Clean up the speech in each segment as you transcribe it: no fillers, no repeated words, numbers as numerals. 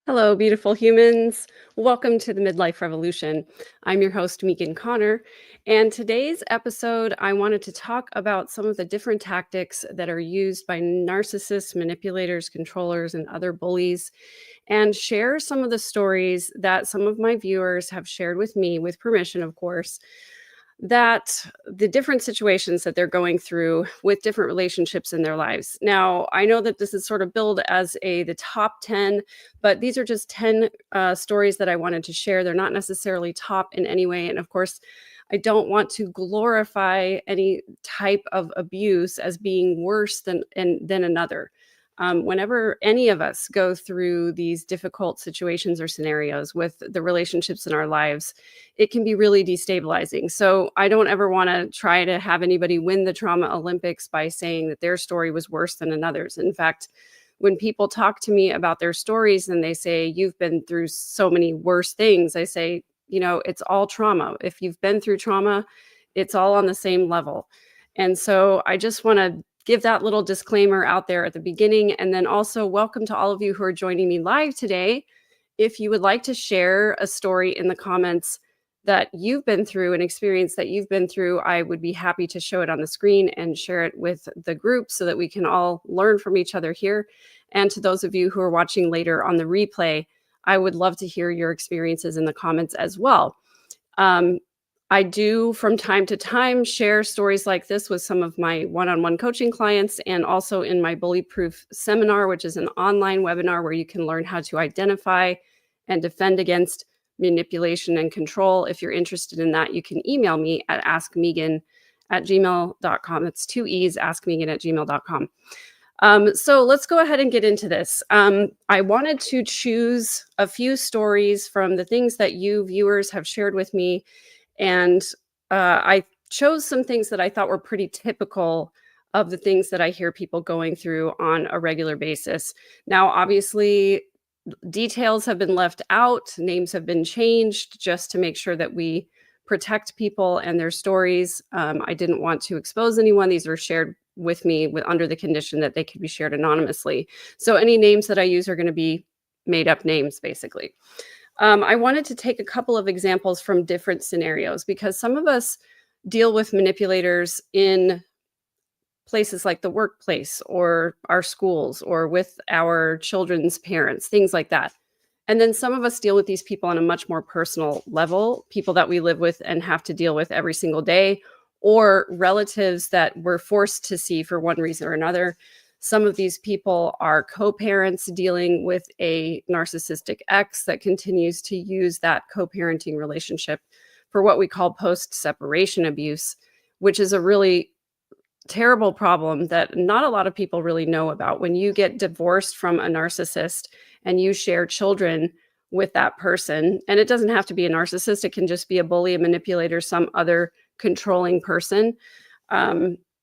Hello, beautiful humans. Welcome to the Midlife Revolution. I'm your host, Megan Connor. And today's episode, I wanted to talk about some of the different tactics that are used by narcissists, manipulators, controllers, and other bullies, and share some of the stories that some of my viewers have shared with me, with permission, of course, that the different situations that they're going through with different relationships in their lives. Now, I know that this is sort of billed as the top 10, but these are just 10 stories that I wanted to share. They're not necessarily top in any way. And of course, I don't want to glorify any type of abuse as being worse than another. Whenever any of us go through these difficult situations or scenarios with the relationships in our lives, it can be really destabilizing. So I don't ever want to try to have anybody win the trauma Olympics by saying that their story was worse than another's. In fact, when people talk to me about their stories and they say, "You've been through so many worse things," I say, it's all trauma. If you've been through trauma, it's all on the same level. And so I just want to give that little disclaimer out there at the beginning. And then also welcome to all of you who are joining me live today. If you would like to share a story in the comments that you've been through, an experience that you've been through, I would be happy to show it on the screen and share it with the group so that we can all learn from each other here. And to those of you who are watching later on the replay, I would love to hear your experiences in the comments as well. I do from time to time share stories like this with some of my one-on-one coaching clients and also in my Bully Proof seminar, which is an online webinar where you can learn how to identify and defend against manipulation and control. If you're interested in that, you can email me at askmegan@gmail.com. It's 2 E's, askmegan@gmail.com. So let's go ahead and get into this. I wanted to choose a few stories from the things that you viewers have shared with me. And I chose some things that I thought were pretty typical of the things that I hear people going through on a regular basis. Now, obviously, details have been left out, names have been changed just to make sure that we protect people and their stories. I didn't want to expose anyone. These were shared with me under the condition that they could be shared anonymously. So any names that I use are going to be made up names, basically. I wanted to take a couple of examples from different scenarios because some of us deal with manipulators in places like the workplace or our schools or with our children's parents, things like that. And then some of us deal with these people on a much more personal level, people that we live with and have to deal with every single day, or relatives that we're forced to see for one reason or another. Some of these people are co-parents dealing with a narcissistic ex that continues to use that co-parenting relationship for what we call post-separation abuse, which is a really terrible problem that not a lot of people really know about. When you get divorced from a narcissist and you share children with that person, and it doesn't have to be a narcissist, it can just be a bully, a manipulator, some other controlling person.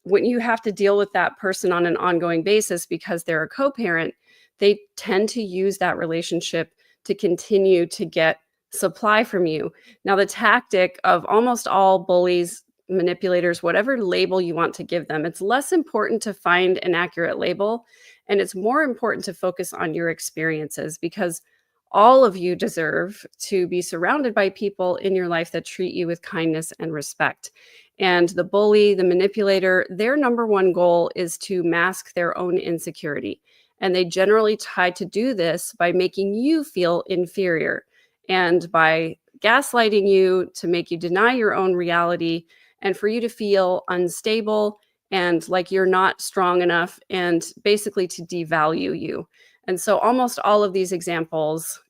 When you have to deal with that person on an ongoing basis because they're a co-parent, they tend to use that relationship to continue to get supply from you. Now, the tactic of almost all bullies, manipulators, whatever label you want to give them, it's less important to find an accurate label, and it's more important to focus on your experiences because all of you deserve to be surrounded by people in your life that treat you with kindness and respect. And the bully, the manipulator, their number one goal is to mask their own insecurity. And they generally try to do this by making you feel inferior and by gaslighting you to make you deny your own reality and for you to feel unstable and like you're not strong enough and basically to devalue you. And so almost all of these examples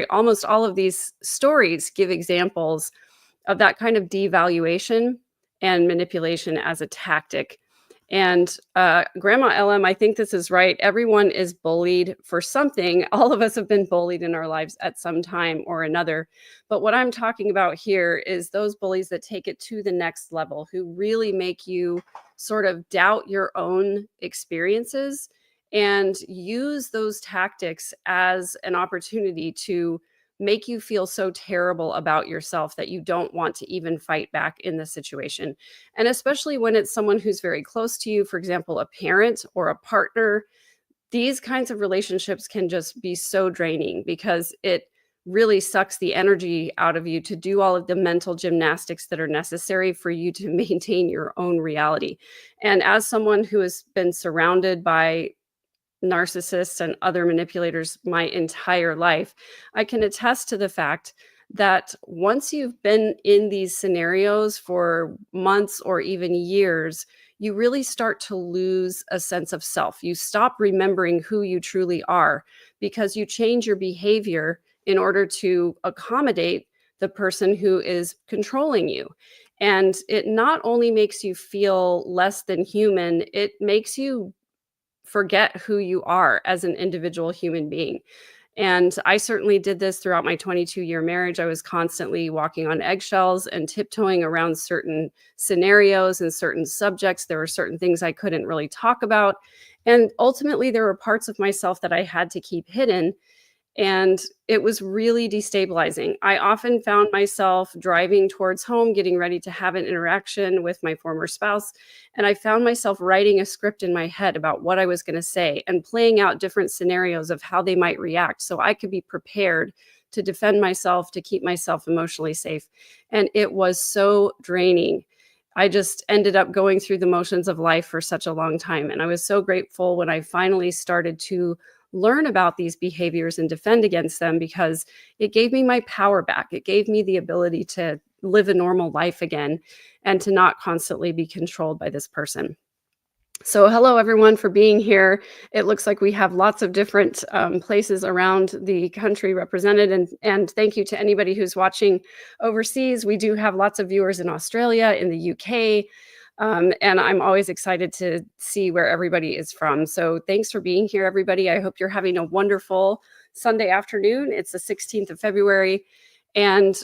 almost all of these stories give examples of that kind of devaluation and manipulation as a tactic. And Grandma LM, I think this is right. Everyone is bullied for something. All of us have been bullied in our lives at some time or another. But what I'm talking about here is those bullies that take it to the next level, who really make you sort of doubt your own experiences and use those tactics as an opportunity to make you feel so terrible about yourself that you don't want to even fight back in the situation. And especially when it's someone who's very close to you, for example, a parent or a partner, these kinds of relationships can just be so draining because it really sucks the energy out of you to do all of the mental gymnastics that are necessary for you to maintain your own reality. And as someone who has been surrounded by narcissists and other manipulators my entire life, I can attest to the fact that once you've been in these scenarios for months or even years, you really start to lose a sense of self. You stop remembering who you truly are because you change your behavior in order to accommodate the person who is controlling you. And it not only makes you feel less than human, it makes you forget who you are as an individual human being. And I certainly did this throughout my 22-year marriage. I was constantly walking on eggshells and tiptoeing around certain scenarios and certain subjects. There were certain things I couldn't really talk about. And ultimately, there were parts of myself that I had to keep hidden. And it was really destabilizing. I often found myself driving towards home, getting ready to have an interaction with my former spouse. And I found myself writing a script in my head about what I was going to say and playing out different scenarios of how they might react so I could be prepared to defend myself, to keep myself emotionally safe. And it was so draining. I just ended up going through the motions of life for such a long time. And I was so grateful when I finally started to learn about these behaviors and defend against them, because it gave me my power back. It gave me the ability to live a normal life again and to not constantly be controlled by this person. So hello, everyone, for being here. It looks like we have lots of different places around the country represented. And thank you to anybody who's watching overseas. We do have lots of viewers in Australia, in the UK, and I'm always excited to see where everybody is from. So thanks for being here, everybody. I hope you're having a wonderful Sunday afternoon. It's the 16th of February. And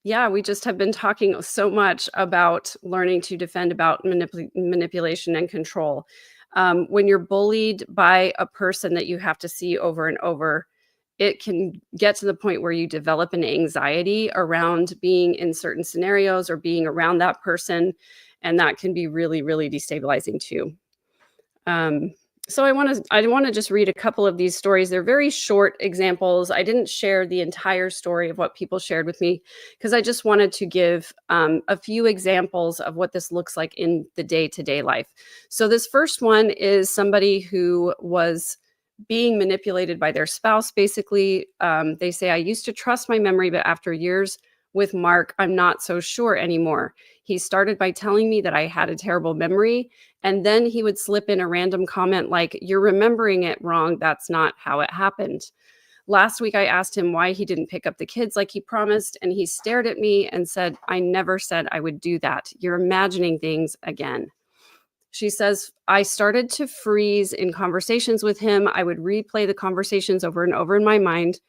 yeah, we just have been talking so much about learning to defend about manipulation and control. When you're bullied by a person that you have to see over and over, it can get to the point where you develop an anxiety around being in certain scenarios or being around that person. And that can be really, really destabilizing too. So I want to just read a couple of these stories. They're very short examples. I didn't share the entire story of what people shared with me because I just wanted to give a few examples of what this looks like in the day-to-day life. So this first one is somebody who was being manipulated by their spouse. Basically, they say, I used to trust my memory, but after years with Mark, I'm not so sure anymore. He started by telling me that I had a terrible memory, and then he would slip in a random comment like, you're remembering it wrong. That's not how it happened. Last week, I asked him why he didn't pick up the kids like he promised, and he stared at me and said, I never said I would do that. You're imagining things again. She says, I started to freeze in conversations with him. I would replay the conversations over and over in my mind.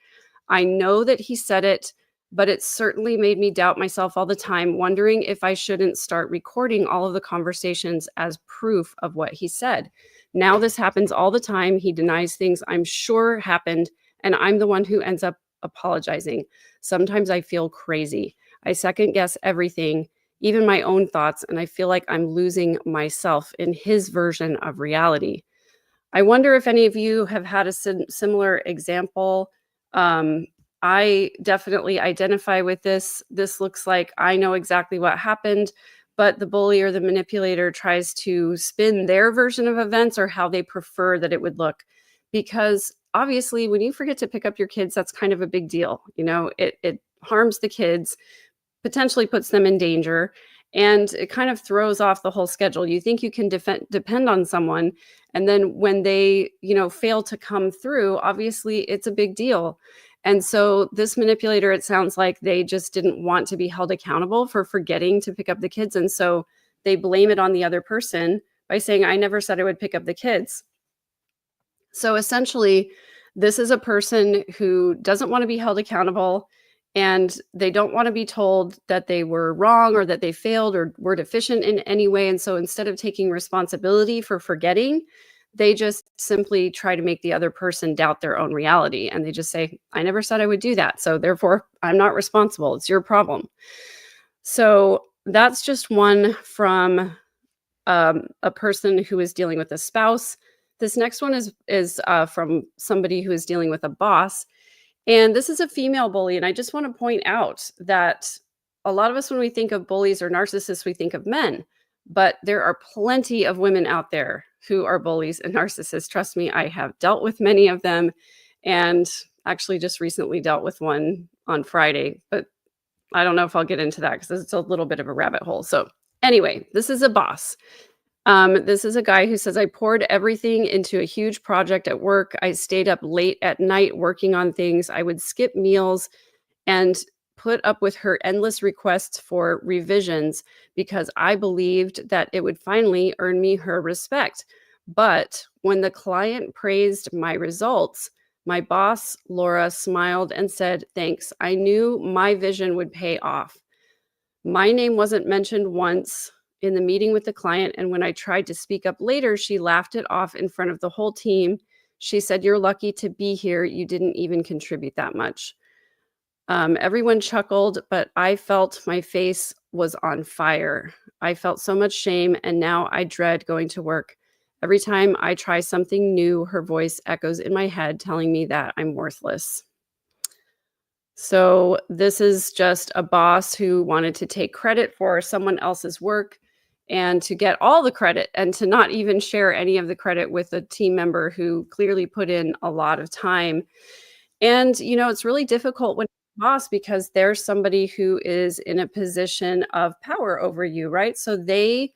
I know that he said it, but it certainly made me doubt myself all the time, wondering if I shouldn't start recording all of the conversations as proof of what he said. Now this happens all the time. He denies things I'm sure happened, and I'm the one who ends up apologizing. Sometimes I feel crazy. I second guess everything, even my own thoughts, and I feel like I'm losing myself in his version of reality. I wonder if any of you have had a similar example. I definitely identify with this. This looks like I know exactly what happened, but the bully or the manipulator tries to spin their version of events or how they prefer that it would look. Because obviously, when you forget to pick up your kids, that's kind of a big deal. You know, it harms the kids, potentially puts them in danger, and it kind of throws off the whole schedule. You think you can depend on someone, and then when they, fail to come through, obviously it's a big deal. And so this manipulator, it sounds like they just didn't want to be held accountable for forgetting to pick up the kids. And so they blame it on the other person by saying, I never said I would pick up the kids. So essentially, this is a person who doesn't want to be held accountable, and they don't want to be told that they were wrong or that they failed or were deficient in any way. And so instead of taking responsibility for forgetting, they just simply try to make the other person doubt their own reality. And they just say, I never said I would do that. So therefore, I'm not responsible. It's your problem. So that's just one from a person who is dealing with a spouse. This next one is from somebody who is dealing with a boss, and this is a female bully. And I just want to point out that a lot of us, when we think of bullies or narcissists, we think of men, but there are plenty of women out there who are bullies and narcissists. Trust me, I have dealt with many of them, and actually just recently dealt with one on Friday, but I don't know if I'll get into that because it's a little bit of a rabbit hole. So anyway, this is a boss. This is a guy who says, I poured everything into a huge project at work. I stayed up late at night working on things. I would skip meals and put up with her endless requests for revisions because I believed that it would finally earn me her respect. But when the client praised my results, my boss, Laura, smiled and said, thanks. I knew my vision would pay off. My name wasn't mentioned once in the meeting with the client, and when I tried to speak up later, she laughed it off in front of the whole team. She said, you're lucky to be here. You didn't even contribute that much. Everyone chuckled, but I felt my face was on fire. I felt so much shame, and now I dread going to work. Every time I try something new, her voice echoes in my head, telling me that I'm worthless. So this is just a boss who wanted to take credit for someone else's work and to get all the credit and to not even share any of the credit with a team member who clearly put in a lot of time. And, it's really difficult when you're a boss because there's somebody who is in a position of power over you, right? So they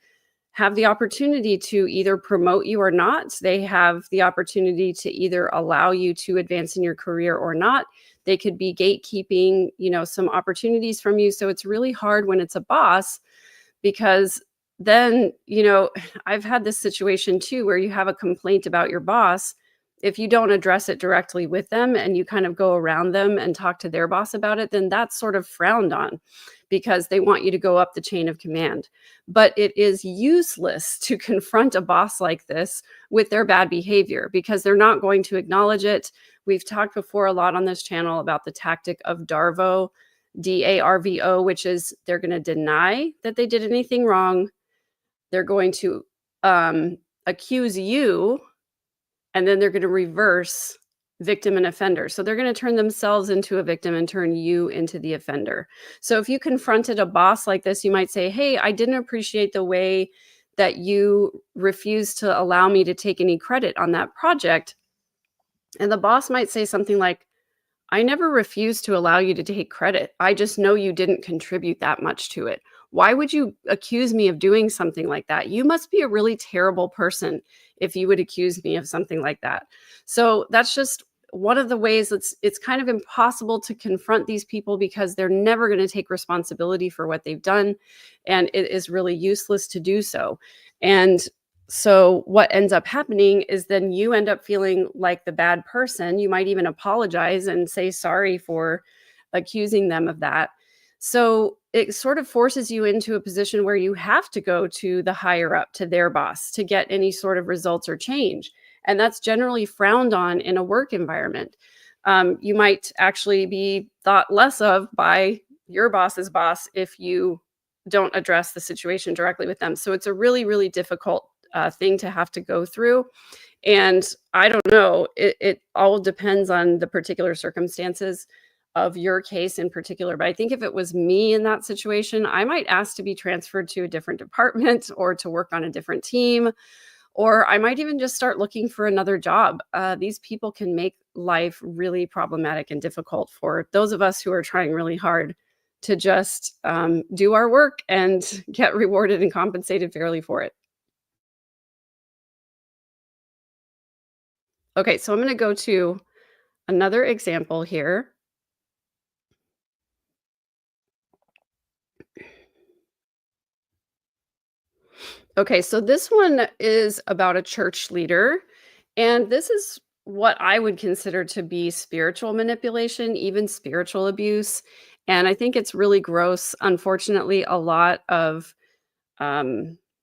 have the opportunity to either promote you or not. They have the opportunity to either allow you to advance in your career or not. They could be gatekeeping, some opportunities from you. So it's really hard when it's a boss because then, I've had this situation too, where you have a complaint about your boss. If you don't address it directly with them and you kind of go around them and talk to their boss about it, then that's sort of frowned on because they want you to go up the chain of command. But it is useless to confront a boss like this with their bad behavior because they're not going to acknowledge it. We've talked before a lot on this channel about the tactic of DARVO, DARVO, which is they're going to deny that they did anything wrong. They're going to accuse you, and then they're going to reverse victim and offender. So they're going to turn themselves into a victim and turn you into the offender. So if you confronted a boss like this, you might say, hey, I didn't appreciate the way that you refused to allow me to take any credit on that project. And the boss might say something like, I never refused to allow you to take credit. I just know you didn't contribute that much to it. Why would you accuse me of doing something like that? You must be a really terrible person if you would accuse me of something like that. So that's just one of the ways it's kind of impossible to confront these people because they're never going to take responsibility for what they've done. And it is really useless to do so. And so what ends up happening is then you end up feeling like the bad person. You might even apologize and say sorry for accusing them of that. So it sort of forces you into a position where you have to go to the higher up, to their boss, to get any sort of results or change. And that's generally frowned on in a work environment. You might actually be thought less of by your boss's boss if you don't address the situation directly with them. So it's a really, really difficult thing to have to go through. And I don't know, it all depends on the particular circumstances of your case in particular. But I think if it was me in that situation, I might ask to be transferred to a different department or to work on a different team, or I might even just start looking for another job. These people can make life really problematic and difficult for those of us who are trying really hard to just do our work and get rewarded and compensated fairly for it. Okay, so I'm going to go to another example here. Okay, so this one is about a church leader, and this is what I would consider to be spiritual manipulation, even spiritual abuse. And I think it's really gross. Unfortunately, a lot of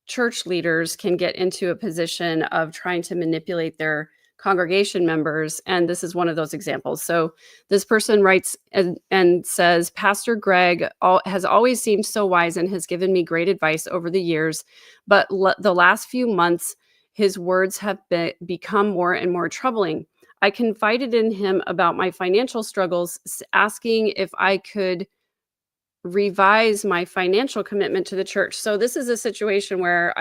church leaders can get into a position of trying to manipulate their congregation members. And this is one of those examples. So this person writes and says, Pastor Greg has always seemed so wise and has given me great advice over the years. But the last few months, His words have become more and more troubling. I confided in him about my financial struggles, asking if I could revise my financial commitment to the church. So this is a situation where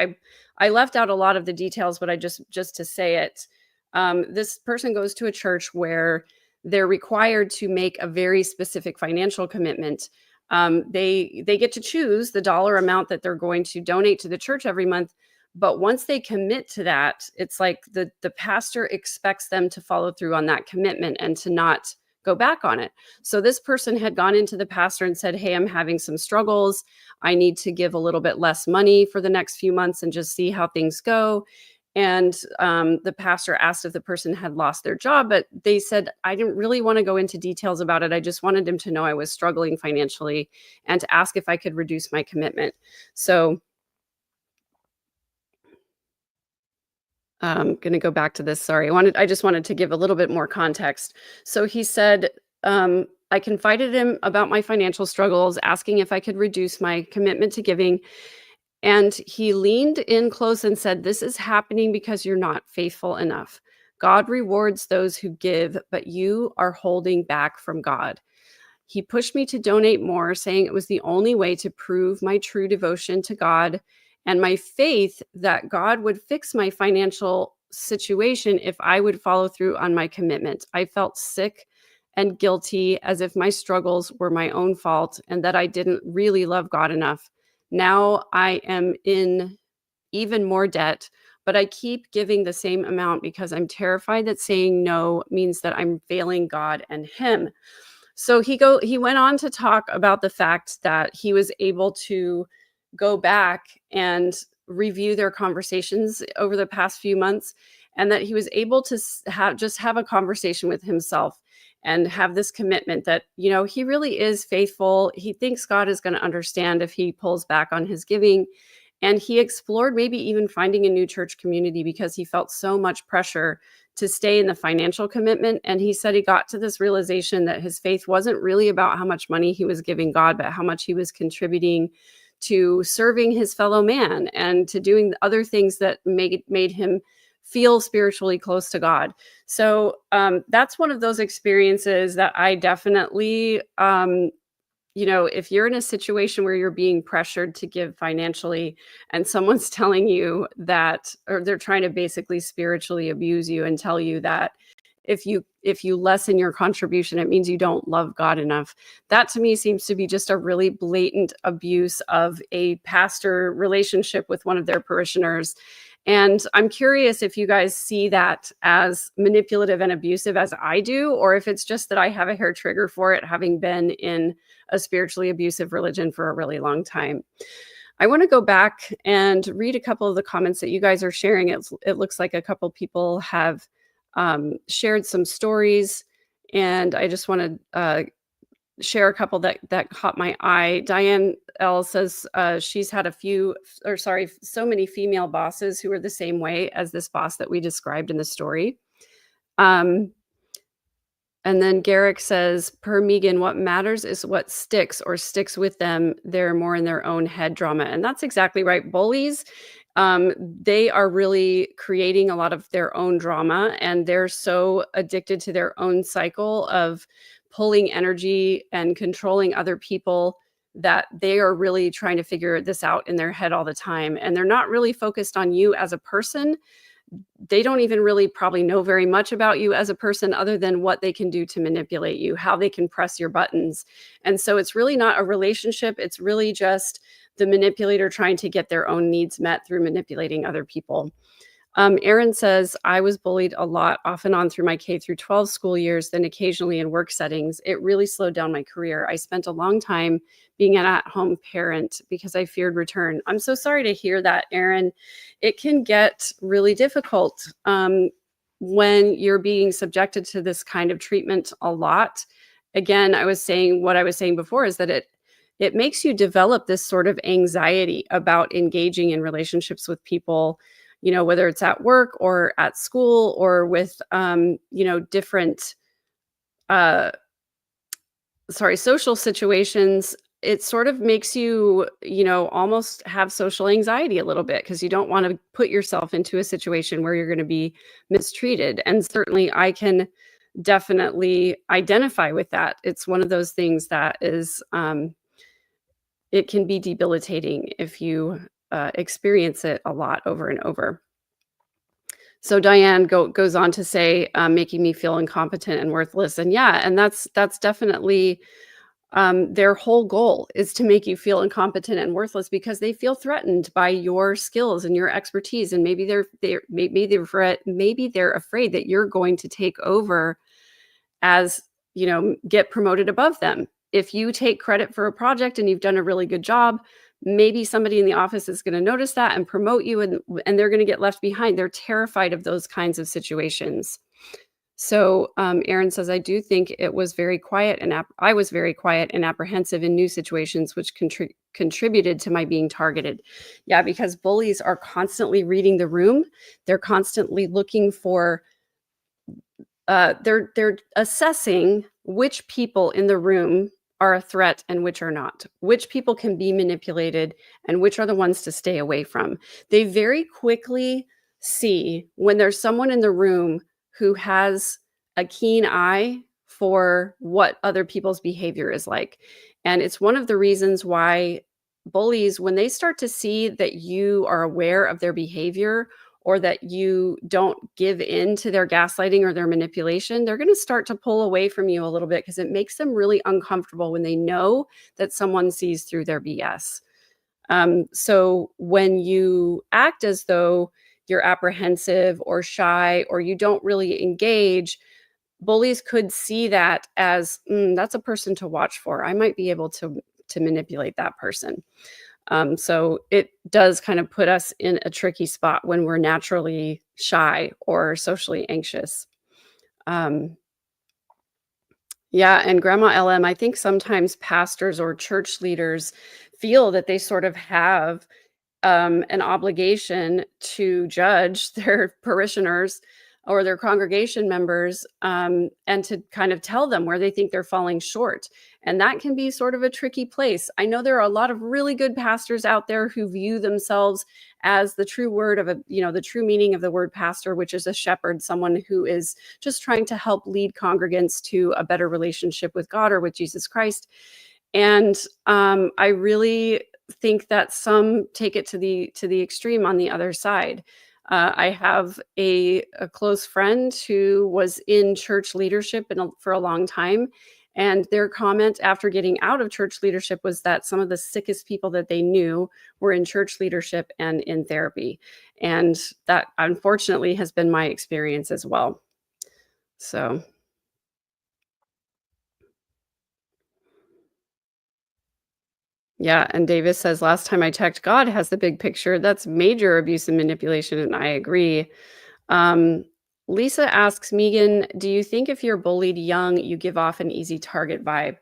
I left out a lot of the details, but I just to say it, this person goes to a church where they're required to make a very specific financial commitment. They get to choose the dollar amount that they're going to donate to the church every month. But once they commit to that, it's like the pastor expects them to follow through on that commitment and to not go back on it. So this person had gone into the pastor and said, hey, I'm having some struggles. I need to give a little bit less money for the next few months and just see how things go. And the pastor asked if the person had lost their job, but they said, I didn't really want to go into details about it. I just wanted him to know I was struggling financially and to ask if I could reduce my commitment. So I'm going to go back to this. Sorry. I just wanted to give a little bit more context. So he said, I confided him about my financial struggles, asking if I could reduce my commitment to giving. And he leaned in close and said, this is happening because you're not faithful enough. God rewards those who give, but you are holding back from God. He pushed me to donate more, saying it was the only way to prove my true devotion to God and my faith that God would fix my financial situation if I would follow through on my commitment. I felt sick and guilty, as if my struggles were my own fault and that I didn't really love God enough. Now I am in even more debt, but I keep giving the same amount because I'm terrified that saying no means that I'm failing God and him. So he went on to talk about the fact that he was able to go back and review their conversations over the past few months, and that he was able to have a conversation with himself and have this commitment that, you know, he really is faithful. He thinks God is going to understand if he pulls back on his giving. And he explored maybe even finding a new church community because he felt so much pressure to stay in the financial commitment. And he said he got to this realization that his faith wasn't really about how much money he was giving God, but how much he was contributing to serving his fellow man and to doing other things that made him feel spiritually close to God. So that's one of those experiences that I definitely, if you're in a situation where you're being pressured to give financially and someone's telling you that, or they're trying to basically spiritually abuse you and tell you that if you lessen your contribution, it means you don't love God enough. That to me seems to be just a really blatant abuse of a pastor relationship with one of their parishioners. And I'm curious if you guys see that as manipulative and abusive as I do, or if it's just that I have a hair trigger for it, having been in a spiritually abusive religion for a really long time. I want to go back and read a couple of the comments that you guys are sharing. It looks like a couple people have shared some stories, and I just want to share a couple that caught my eye. Diane L says she's had so many female bosses who are the same way as this boss that we described in the story. And then Garrick says, per Megan, what matters is what sticks with them. They're more in their own head drama. And that's exactly right. Bullies, they are really creating a lot of their own drama, and they're so addicted to their own cycle of pulling energy and controlling other people that they are really trying to figure this out in their head all the time. And they're not really focused on you as a person. They don't even really probably know very much about you as a person other than what they can do to manipulate you, how they can press your buttons. And so it's really not a relationship. It's really just the manipulator trying to get their own needs met through manipulating other people. Erin says, I was bullied a lot off and on through my K through 12 school years, then occasionally in work settings. It really slowed down my career. I spent a long time being an at-home parent because I feared return. I'm so sorry to hear that, Erin. It can get really difficult when you're being subjected to this kind of treatment a lot. Again, what I was saying before is that it makes you develop this sort of anxiety about engaging in relationships with people, whether it's at work or at school or with, different, social situations. it sort of makes you, almost have social anxiety a little bit because you don't want to put yourself into a situation where you're going to be mistreated. And certainly I can definitely identify with that. It's one of those things that is, it can be debilitating if you experience it a lot over and over. So Diane goes on to say, making me feel incompetent and worthless. And yeah, and that's definitely their whole goal is to make you feel incompetent and worthless because they feel threatened by your skills and your expertise, and maybe they're afraid that you're going to take over as get promoted above them. If you take credit for a project and you've done a really good job, maybe somebody in the office is going to notice that and promote you, and they're going to get left behind. They're terrified of those kinds of situations. So Aaron says, I do think it was very quiet and I was very quiet and apprehensive in new situations, which contributed to my being targeted. Yeah, because bullies are constantly reading the room. They're constantly looking for, they're assessing which people in the room are a threat and which are not, which people can be manipulated and which are the ones to stay away from. They very quickly see when there's someone in the room who has a keen eye for what other people's behavior is like. And it's one of the reasons why bullies, when they start to see that you are aware of their behavior or that you don't give in to their gaslighting or their manipulation, they're going to start to pull away from you a little bit because it makes them really uncomfortable when they know that someone sees through their BS. So when you act as though you're apprehensive or shy or you don't really engage, bullies could see that as, that's a person to watch for. I might be able to manipulate that person. So it does kind of put us in a tricky spot when we're naturally shy or socially anxious. Yeah, and Grandma LM, I think sometimes pastors or church leaders feel that they sort of have an obligation to judge their parishioners or their congregation members, and to kind of tell them where they think they're falling short. And that can be sort of a tricky place. I know there are a lot of really good pastors out there who view themselves as the true word of the true meaning of the word pastor, which is a shepherd, someone who is just trying to help lead congregants to a better relationship with God or with Jesus Christ. And I really think that some take it to the extreme on the other side. I have a close friend who was in church leadership for a long time, and their comment after getting out of church leadership was that some of the sickest people that they knew were in church leadership and in therapy. And that unfortunately has been my experience as well. So yeah, and Davis says, last time I checked, God has the big picture. That's major abuse and manipulation, and I agree. Um, Lisa asks, Megan, do you think if you're bullied young, you give off an easy target vibe?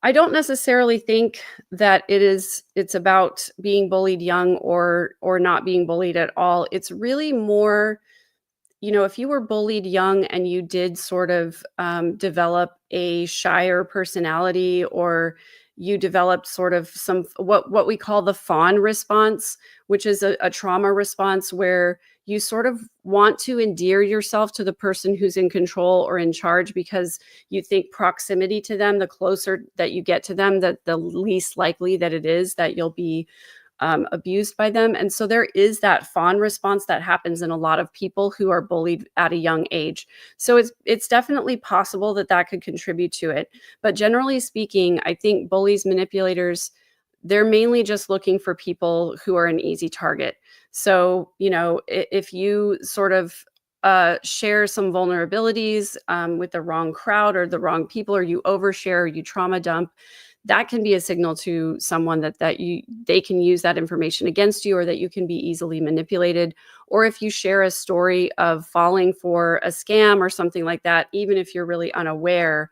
I don't necessarily think that it's about being bullied young or not being bullied at all. It's really more, if you were bullied young and you did sort of develop a shyer personality, or you developed sort of some what we call the fawn response, which is a trauma response where you sort of want to endear yourself to the person who's in control or in charge because you think proximity to them, the closer that you get to them, that the least likely that it is that you'll be abused by them. And so there is that fawn response that happens in a lot of people who are bullied at a young age. So it's definitely possible that could contribute to it. But generally speaking, I think bullies, manipulators, they're mainly just looking for people who are an easy target. So, if you sort of share some vulnerabilities with the wrong crowd or the wrong people, or you overshare, or you trauma dump, that can be a signal to someone that they can use that information against you, or that you can be easily manipulated. Or if you share a story of falling for a scam or something like that, even if you're really unaware,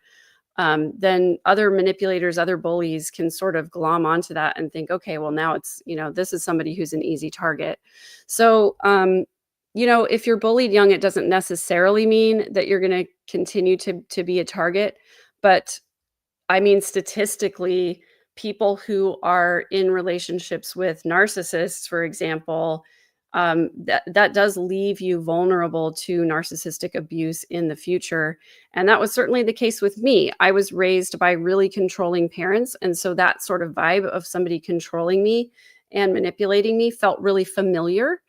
then other manipulators, other bullies can sort of glom onto that and think, okay, well, now it's, this is somebody who's an easy target. So, if you're bullied young, it doesn't necessarily mean that you're going to continue to be a target. But I mean, statistically, people who are in relationships with narcissists, for example, that does leave you vulnerable to narcissistic abuse in the future. And that was certainly the case with me. I was raised by really controlling parents. And so that sort of vibe of somebody controlling me and manipulating me felt really familiar.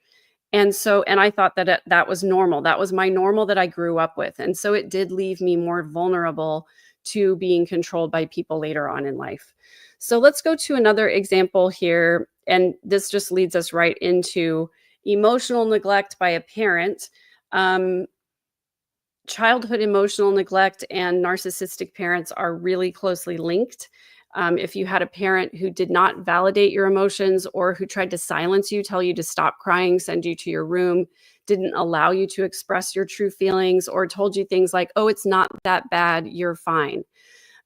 And I thought that that was normal. That was my normal that I grew up with. And so it did leave me more vulnerable to being controlled by people later on in life. So let's go to another example here. And this just leads us right into emotional neglect by a parent. Um, Childhood emotional neglect and narcissistic parents are really closely linked. If you had a parent who did not validate your emotions or who tried to silence you, tell you to stop crying, send you to your room, didn't allow you to express your true feelings, or told you things like, oh, it's not that bad, you're fine.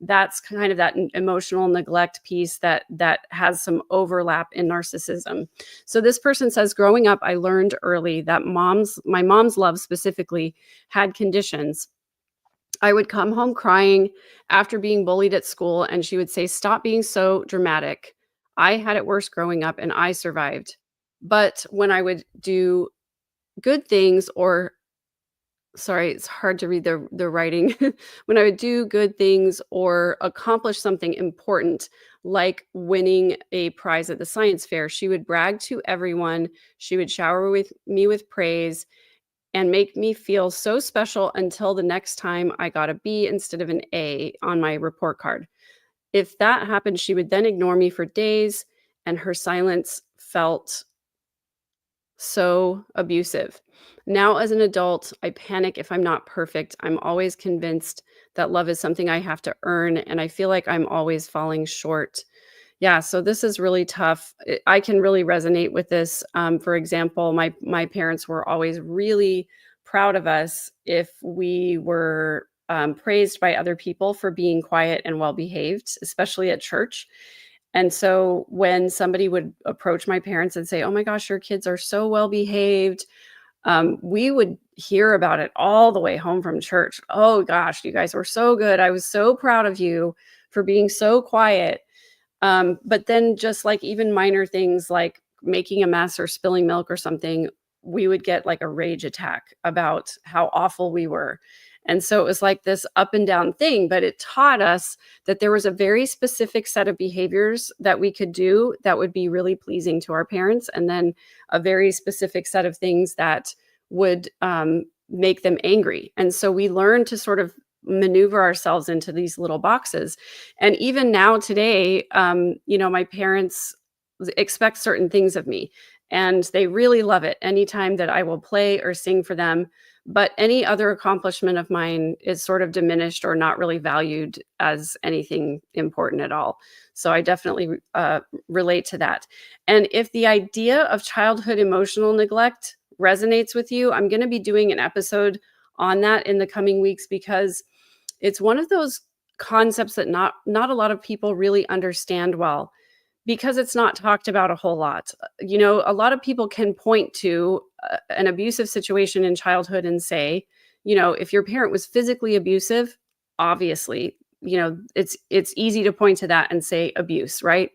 That's kind of that emotional neglect piece that has some overlap in narcissism. So this person says, growing up, I learned early that my mom's love specifically had conditions. I would come home crying after being bullied at school, and she would say, stop being so dramatic. I had it worse growing up and I survived. But when I would do good things, or sorry, it's hard to read the writing. When I would do good things or accomplish something important, like winning a prize at the science fair, she would brag to everyone. She would shower with me with praise and make me feel so special until the next time I got a B instead of an A on my report card. If that happened, she would then ignore me for days, and her silence felt so abusive. Now, as an adult, I panic if I'm not perfect. I'm always convinced that love is something I have to earn, and I feel like I'm always falling short. Yeah, so this is really tough. I can really resonate with this. For example, my parents were always really proud of us if we were praised by other people for being quiet and well behaved, especially at church. And so when somebody would approach my parents and say, "Oh my gosh, your kids are so well behaved," we would hear about it all the way home from church. "Oh gosh, you guys were so good. I was so proud of you for being so quiet." But then just like even minor things like making a mess or spilling milk or something, we would get like a rage attack about how awful we were. And so it was like this up and down thing, but it taught us that there was a very specific set of behaviors that we could do that would be really pleasing to our parents, and then a very specific set of things that would make them angry. And so we learned to sort of maneuver ourselves into these little boxes. And even now today, my parents expect certain things of me, and they really love it anytime that I will play or sing for them. But any other accomplishment of mine is sort of diminished or not really valued as anything important at all. So I definitely relate to that. And if the idea of childhood emotional neglect resonates with you, I'm going to be doing an episode on that in the coming weeks, because it's one of those concepts that not a lot of people really understand well, because it's not talked about a whole lot. A lot of people can point to an abusive situation in childhood and say, if your parent was physically abusive, obviously, it's easy to point to that and say abuse, right?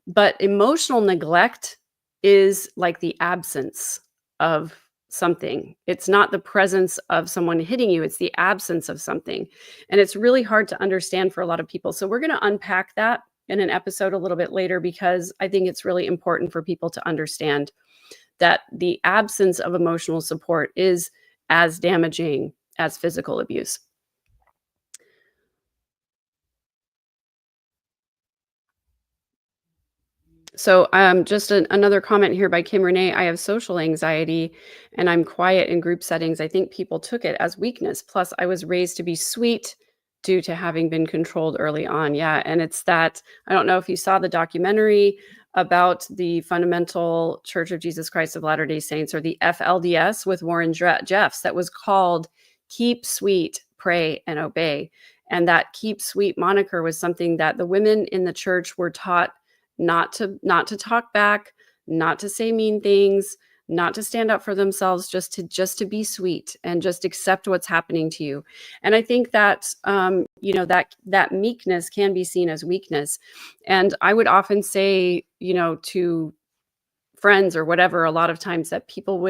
But emotional neglect is like the absence of something. It's not the presence of someone hitting you, it's the absence of something. And it's really hard to understand for a lot of people. So we're going to unpack that in an episode a little bit later, because I think it's really important for people to understand that the absence of emotional support is as damaging as physical abuse. So, just another comment here by Kim Renee. I have social anxiety and I'm quiet in group settings. I think people took it as weakness. Plus, I was raised to be sweet due to having been controlled early on. Yeah. And it's that, I don't know if you saw the documentary about the Fundamental Church of Jesus Christ of Latter day Saints, or the FLDS, with Warren Jeffs, that was called Keep Sweet, Pray, and Obey. And that Keep Sweet moniker was something that the women in the church were taught not to talk back, not to say mean things, not to stand up for themselves, just to be sweet and just accept what's happening to you. And I think that that meekness can be seen as weakness. And I would often say, to friends or whatever, a lot of times that people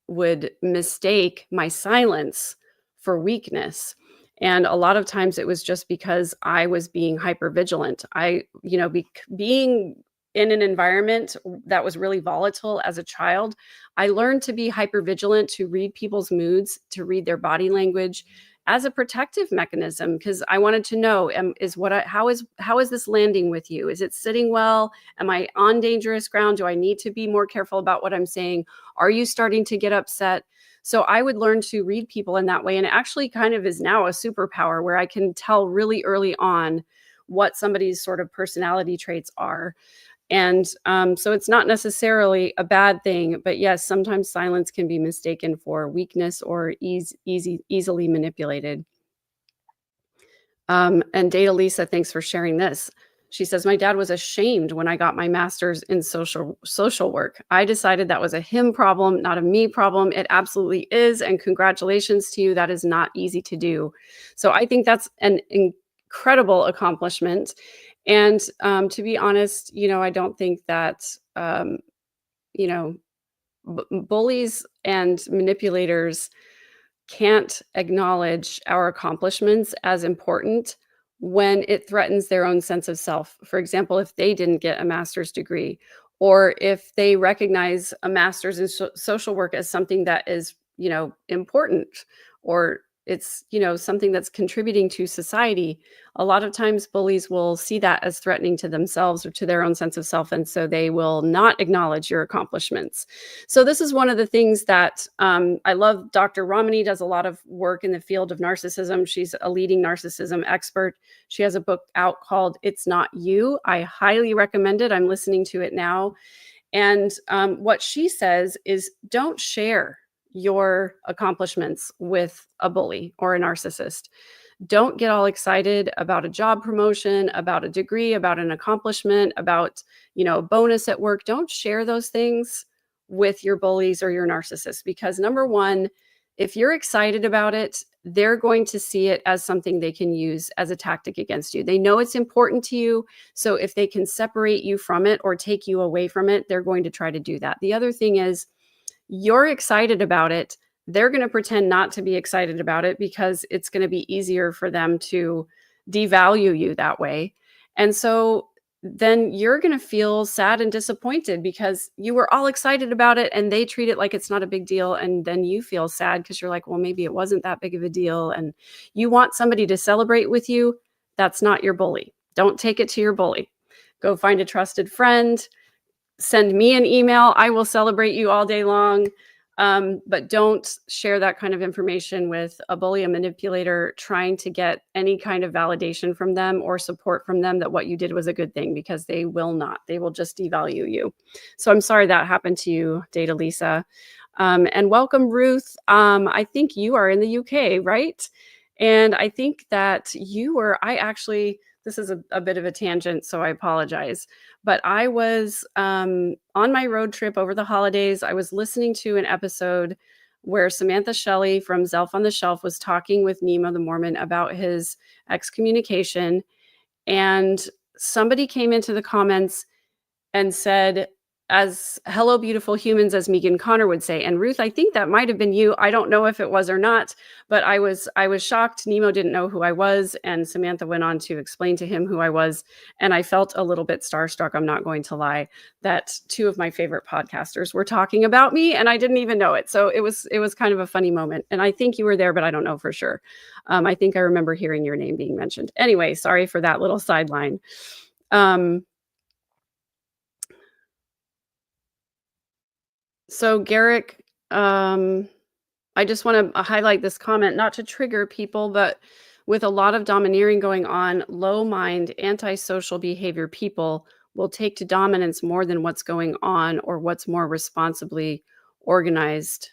would mistake my silence for weakness. And a lot of times it was just because I was being hyper vigilant. Being in an environment that was really volatile as a child, I learned to be hyper vigilant, to read people's moods, to read their body language as a protective mechanism, because I wanted to know, how is this landing with you? Is it sitting well? Am I on dangerous ground? Do I need to be more careful about what I'm saying? Are you starting to get upset? So I would learn to read people in that way. And it actually kind of is now a superpower where I can tell really early on what somebody's sort of personality traits are. And so it's not necessarily a bad thing, but yes, sometimes silence can be mistaken for weakness or easily manipulated. And Data Lisa, thanks for sharing this. She says, my dad was ashamed when I got my master's in social work. I decided that was a him problem, not a me problem. It absolutely is. And congratulations to you. That is not easy to do. So I think that's an incredible accomplishment. And to be honest, I don't think that, bullies and manipulators can't acknowledge our accomplishments as important when it threatens their own sense of self. For example, if they didn't get a master's degree, or if they recognize a master's in social work as something that is, important, or it's, something that's contributing to society. A lot of times bullies will see that as threatening to themselves or to their own sense of self. And so they will not acknowledge your accomplishments. So this is one of the things that I love. Dr. Ramani does a lot of work in the field of narcissism. She's a leading narcissism expert. She has a book out called It's Not You. I highly recommend it. I'm listening to it now. And what she says is, don't share your accomplishments with a bully or a narcissist. Don't get all excited about a job promotion, about a degree, about an accomplishment, about, a bonus at work. Don't share those things with your bullies or your narcissists, because number one, if you're excited about it, they're going to see it as something they can use as a tactic against you. They know it's important to you. So if they can separate you from it or take you away from it, they're going to try to do that. The other thing is, you're excited about it. They're going to pretend not to be excited about it because it's going to be easier for them to devalue you that way. And so then you're going to feel sad and disappointed because you were all excited about it and they treat it like it's not a big deal. And then you feel sad because you're like, well, maybe it wasn't that big of a deal. And you want somebody to celebrate with you. That's not your bully. Don't take it to your bully. Go find a trusted friend. Send me an email. I will celebrate you all day long. But don't share that kind of information with a bully, a manipulator, trying to get any kind of validation from them or support from them that what you did was a good thing, because they will not. They will just devalue you. So I'm sorry that happened to you, Data Lisa. And welcome, Ruth. I think you are in the UK, right? And I think that this is a bit of a tangent, so I apologize. But I was on my road trip over the holidays. I was listening to an episode where Samantha Shelley from Zelf on the Shelf was talking with Nemo the Mormon about his excommunication. And somebody came into the comments and said, as hello, beautiful humans, as Megan Connor would say. And Ruth, I think that might have been you. I don't know if it was or not, but I was shocked. Nemo didn't know who I was. And Samantha went on to explain to him who I was. And I felt a little bit starstruck. I'm not going to lie, that two of my favorite podcasters were talking about me and I didn't even know it. So it was kind of a funny moment. And I think you were there, but I don't know for sure. I think I remember hearing your name being mentioned. Anyway, sorry for that little sideline. So Garrick, I just want to highlight this comment, not to trigger people, but with a lot of domineering going on, low mind, antisocial behavior people will take to dominance more than what's going on or what's more responsibly organized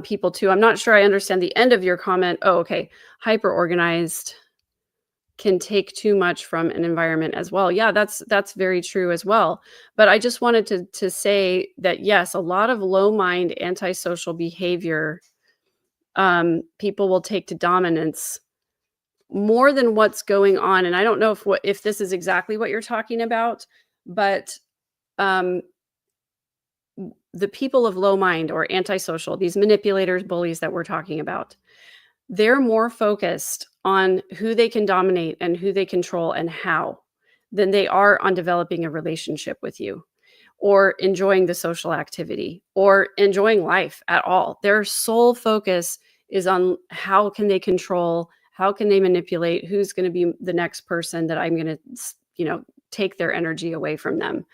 people too. I'm not sure I understand the end of your comment. Oh, okay. Hyper organized can take too much from an environment as well. Yeah, that's very true as well. But I just wanted to say that yes, a lot of low mind antisocial behavior, people will take to dominance more than what's going on. And I don't know if this is exactly what you're talking about, but um, the people of low mind or antisocial, these manipulators, bullies that we're talking about, they're more focused on who they can dominate and who they control and how than they are on developing a relationship with you or enjoying the social activity or enjoying life at all. Their sole focus is on how can they control, how can they manipulate, who's going to be the next person that I'm going to, take their energy away from them.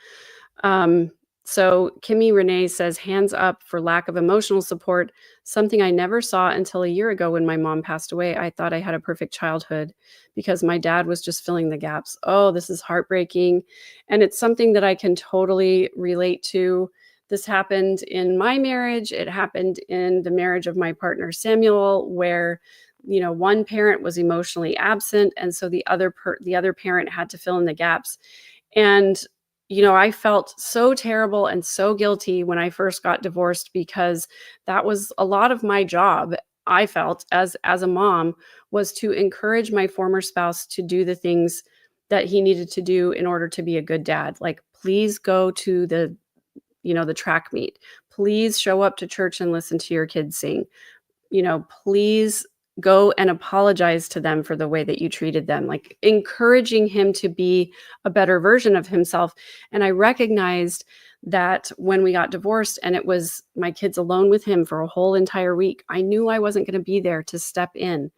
So Kimmy Renee says, hands up for lack of emotional support, something I never saw until a year ago when my mom passed away. I thought I had a perfect childhood because my dad was just filling the gaps. Oh, this is heartbreaking. And it's something that I can totally relate to. This happened in my marriage. It happened in the marriage of my partner, Samuel, where one parent was emotionally absent. And so the other parent had to fill in the gaps. And I felt so terrible and so guilty when I first got divorced because that was a lot of my job. I felt as a mom was to encourage my former spouse to do the things that he needed to do in order to be a good dad. Like, please go to the track meet. Please show up to church and listen to your kids sing. Please go and apologize to them for the way that you treated them, like encouraging him to be a better version of himself. And I recognized that when we got divorced and it was my kids alone with him for a whole entire week, I knew I wasn't going to be there to step in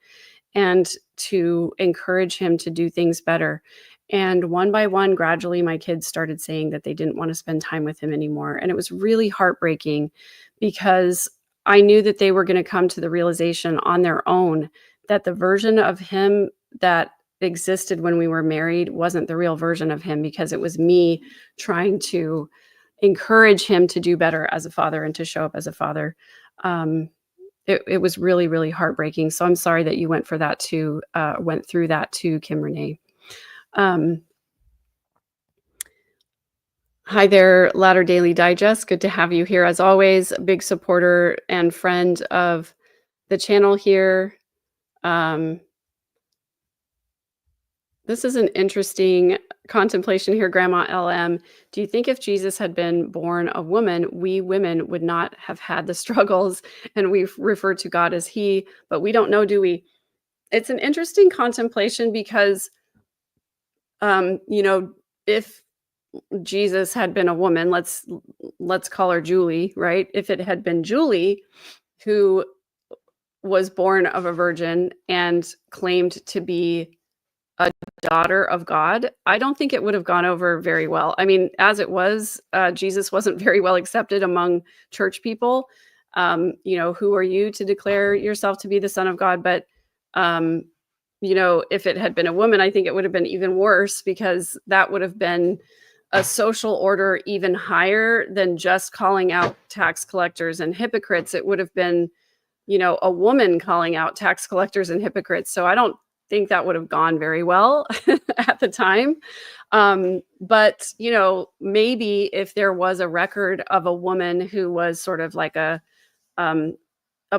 and to encourage him to do things better. And one by one, gradually, my kids started saying that they didn't want to spend time with him anymore. And it was really heartbreaking because I knew that they were going to come to the realization on their own that the version of him that existed when we were married wasn't the real version of him, because it was me trying to encourage him to do better as a father and to show up as a father. It was really, really heartbreaking. So I'm sorry that you went through that too, Kim Renee. Hi there, Ladder Daily Digest. Good to have you here as always. A big supporter and friend of the channel here. This is an interesting contemplation here, Grandma LM. Do you think if Jesus had been born a woman, we women would not have had the struggles? And we refer to God as he, but we don't know, do we? It's an interesting contemplation because, if Jesus had been a woman, let's call her Julie, right? If it had been Julie who was born of a virgin and claimed to be a daughter of God, I don't think it would have gone over very well. I mean, as it was, Jesus wasn't very well accepted among church people. Who are you to declare yourself to be the Son of God? But if it had been a woman, I think it would have been even worse, because that would have been a social order even higher than just calling out tax collectors and hypocrites. It would have been, a woman calling out tax collectors and hypocrites. So I don't think that would have gone very well at the time. But, maybe if there was a record of a woman who was sort of like a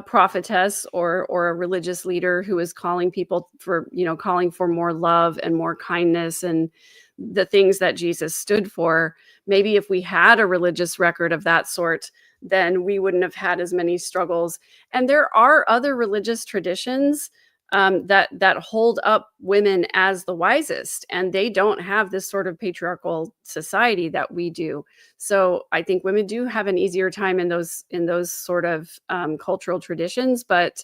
prophetess or a religious leader who is calling people for, calling for more love and more kindness and the things that Jesus stood for. Maybe if we had a religious record of that sort, then we wouldn't have had as many struggles. And there are other religious traditions that hold up women as the wisest, and they don't have this sort of patriarchal society that we do. So I think women do have an easier time in those sort of cultural traditions. But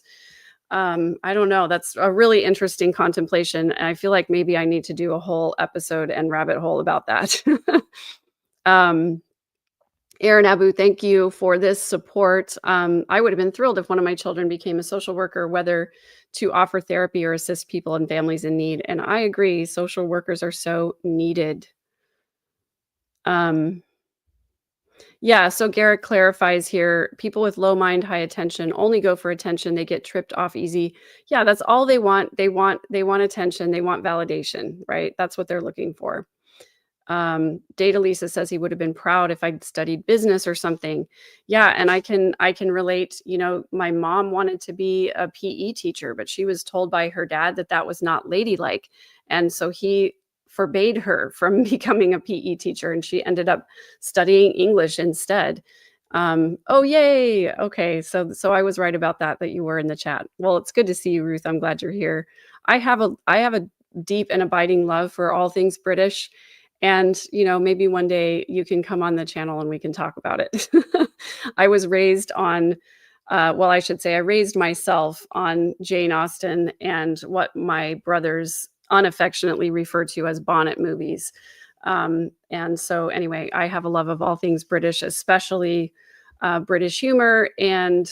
I don't know. That's a really interesting contemplation. And I feel like maybe I need to do a whole episode and rabbit hole about that. Aaron Abu, thank you for this support. I would have been thrilled if one of my children became a social worker, whether to offer therapy or assist people and families in need. And I agree, social workers are so needed. Yeah, so Garrett clarifies here, people with low mind, high attention only go for attention. They get tripped off easy. Yeah, that's all they want. They want attention. They want validation, right? That's what they're looking for. Data Lisa says he would have been proud if I'd studied business or something. Yeah, and I can relate. My mom wanted to be a PE teacher, but she was told by her dad that that was not ladylike, and so he forbade her from becoming a PE teacher, and she ended up studying English instead. Oh, yay! Okay, so I was right about that. That you were in the chat. Well, it's good to see you, Ruth. I'm glad you're here. I have a deep and abiding love for all things British. And, maybe one day you can come on the channel and we can talk about it. I was raised on, well, I should say I raised myself on Jane Austen and what my brothers unaffectionately refer to as bonnet movies. And so anyway, I have a love of all things British, especially British humor. And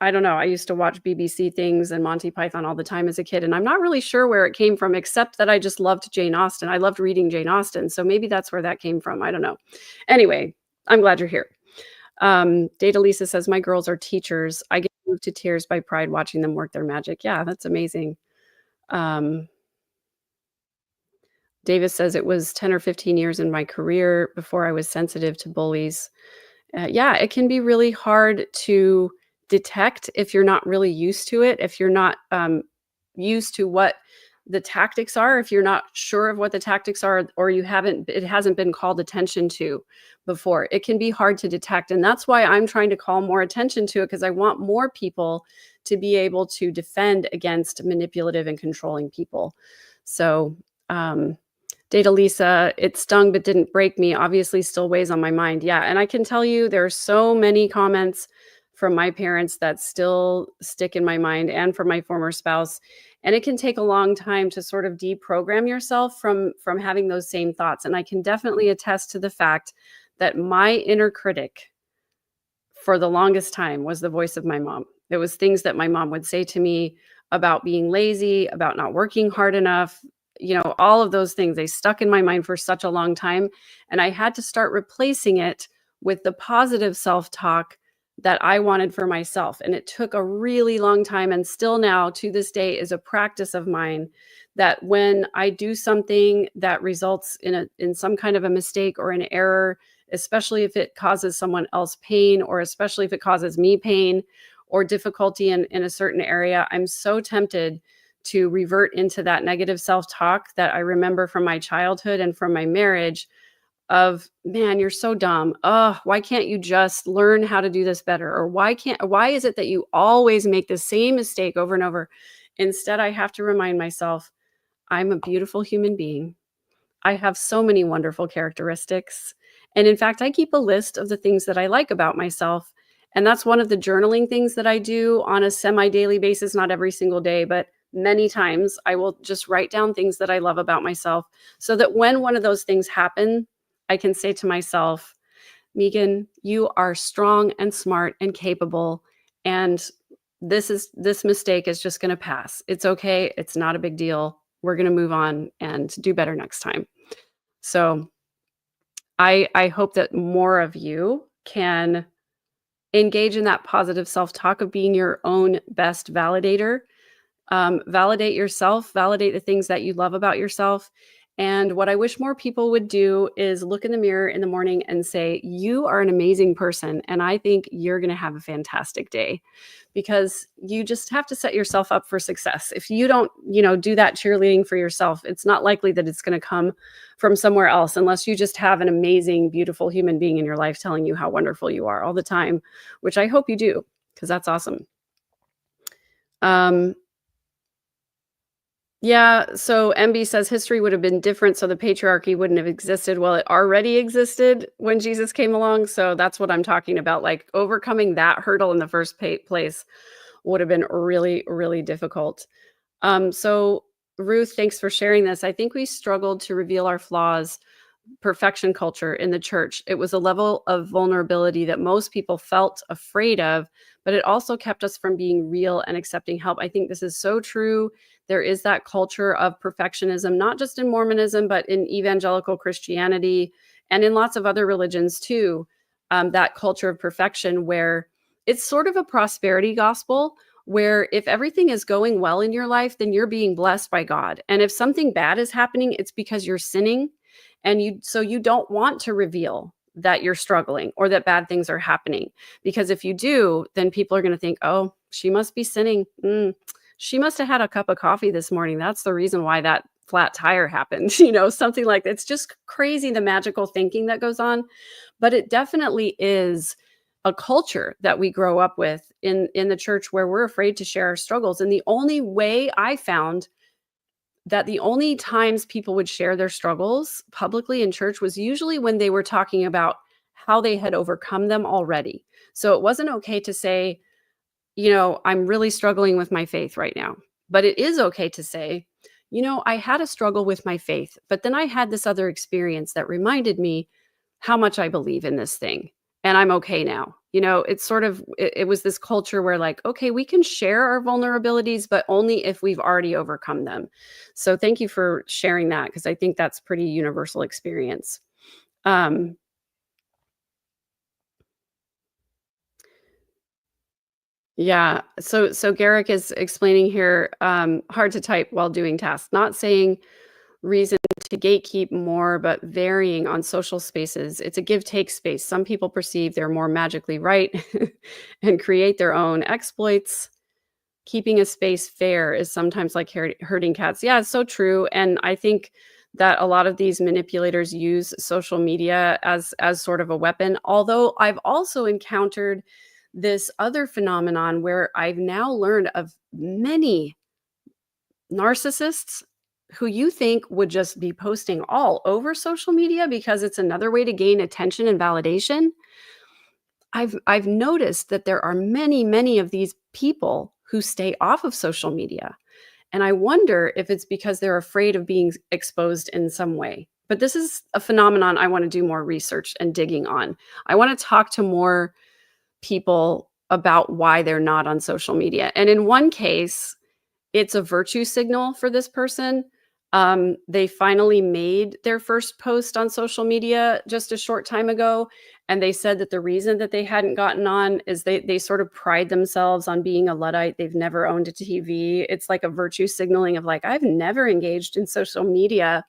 I don't know. I used to watch BBC things and Monty Python all the time as a kid, and I'm not really sure where it came from, except that I just loved Jane Austen. I loved reading Jane Austen, so maybe that's where that came from. I don't know. Anyway, I'm glad you're here. Data Lisa says, my girls are teachers. I get moved to tears by pride watching them work their magic. Yeah, that's amazing. Davis says, it was 10 or 15 years in my career before I was sensitive to bullies. Yeah, it can be really hard to detect if you're not really used to it, if you're not used to what the tactics are, if you're not sure of what the tactics are, or it hasn't been called attention to before. It can be hard to detect. And that's why I'm trying to call more attention to it, because I want more people to be able to defend against manipulative and controlling people. So, Data Lisa, it stung but didn't break me, obviously still weighs on my mind. Yeah, and I can tell you there are so many comments from my parents that still stick in my mind, and from my former spouse. And it can take a long time to sort of deprogram yourself from having those same thoughts. And I can definitely attest to the fact that my inner critic for the longest time was the voice of my mom. It was things that my mom would say to me about being lazy, about not working hard enough, all of those things. They stuck in my mind for such a long time. And I had to start replacing it with the positive self-talk that I wanted for myself. And it took a really long time, and still now to this day is a practice of mine, that when I do something that results in some kind of a mistake or an error, especially if it causes someone else pain, or especially if it causes me pain or difficulty in a certain area, I'm so tempted to revert into that negative self-talk that I remember from my childhood and from my marriage of, man, you're so dumb. Oh, why can't you just learn how to do this better? Or why is it that you always make the same mistake over and over? Instead, I have to remind myself, I'm a beautiful human being. I have so many wonderful characteristics. And in fact, I keep a list of the things that I like about myself. And that's one of the journaling things that I do on a semi-daily basis, not every single day, but many times I will just write down things that I love about myself, so that when one of those things happen, I can say to myself, Megan, you are strong and smart and capable. And this mistake is just going to pass. It's okay. It's not a big deal. We're going to move on and do better next time. So I hope that more of you can engage in that positive self-talk of being your own best validator. Validate yourself, validate the things that you love about yourself. And what I wish more people would do is look in the mirror in the morning and say, you are an amazing person, and I think you're going to have a fantastic day. Because you just have to set yourself up for success. If you don't, do that cheerleading for yourself, it's not likely that it's going to come from somewhere else, unless you just have an amazing, beautiful human being in your life telling you how wonderful you are all the time, which I hope you do, because that's awesome. Yeah, so MB says history would have been different, so the patriarchy wouldn't have existed. Well, it already existed when Jesus came along, so that's what I'm talking about. Like, overcoming that hurdle in the first place would have been really, really difficult. So Ruth, thanks for sharing this. I think we struggled to reveal our flaws, perfection culture in the church. It was a level of vulnerability that most people felt afraid of, but it also kept us from being real and accepting help. I think this is so true. There is that culture of perfectionism, not just in Mormonism, but in evangelical Christianity and in lots of other religions too, that culture of perfection where it's sort of a prosperity gospel where if everything is going well in your life, then you're being blessed by God. And if something bad is happening, it's because you're sinning, and you don't want to reveal that you're struggling or that bad things are happening, because if you do, then people are going to think, oh, she must be sinning. She must have had a cup of coffee this morning. That's the reason why that flat tire happened. Something like that. It's just crazy, the magical thinking that goes on. But it definitely is a culture that we grow up with in the church where we're afraid to share our struggles. And the only way I found that the only times people would share their struggles publicly in church was usually when they were talking about how they had overcome them already. So it wasn't okay to say, I'm really struggling with my faith right now. But it is okay to say, I had a struggle with my faith, but then I had this other experience that reminded me how much I believe in this thing. And I'm okay now. It's sort of, it was this culture where like, okay, we can share our vulnerabilities, but only if we've already overcome them. So thank you for sharing that, because I think that's pretty universal experience. Yeah. So Garrick is explaining here, hard to type while doing tasks, not saying reason to gatekeep more, but varying on social spaces. It's a give-take space. Some people perceive they're more magically right and create their own exploits. Keeping a space fair is sometimes like herding cats. Yeah, it's so true. And I think that a lot of these manipulators use social media as sort of a weapon. Although I've also encountered this other phenomenon where I've now learned of many narcissists who you think would just be posting all over social media because it's another way to gain attention and validation. I've noticed that there are many of these people who stay off of social media. And I wonder if it's because they're afraid of being exposed in some way. But this is a phenomenon I want to do more research and digging on. I want to talk to more people about why they're not on social media. And in one case, it's a virtue signal for this person. They finally made their first post on social media just a short time ago. And they said that the reason that they hadn't gotten on is they sort of pride themselves on being a Luddite. They've never owned a TV. It's like a virtue signaling of like, I've never engaged in social media.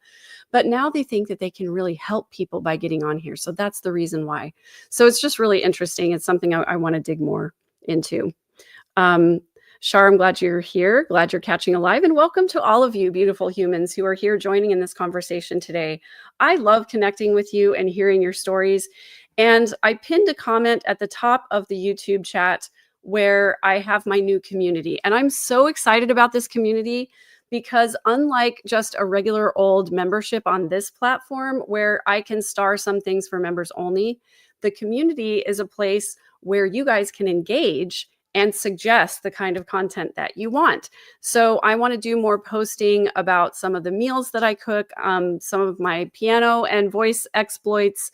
But now they think that they can really help people by getting on here. So that's the reason why. So it's just really interesting. It's something I want to dig more into. Shar, I'm glad you're here. Glad you're catching alive. And welcome to all of you beautiful humans who are here joining in this conversation today. I love connecting with you and hearing your stories. And I pinned a comment at the top of the YouTube chat where I have my new community. And I'm so excited about this community because unlike just a regular old membership on this platform where I can star some things for members only, the community is a place where you guys can engage and suggest the kind of content that you want. So I want to do more posting about some of the meals that I cook, some of my piano and voice exploits,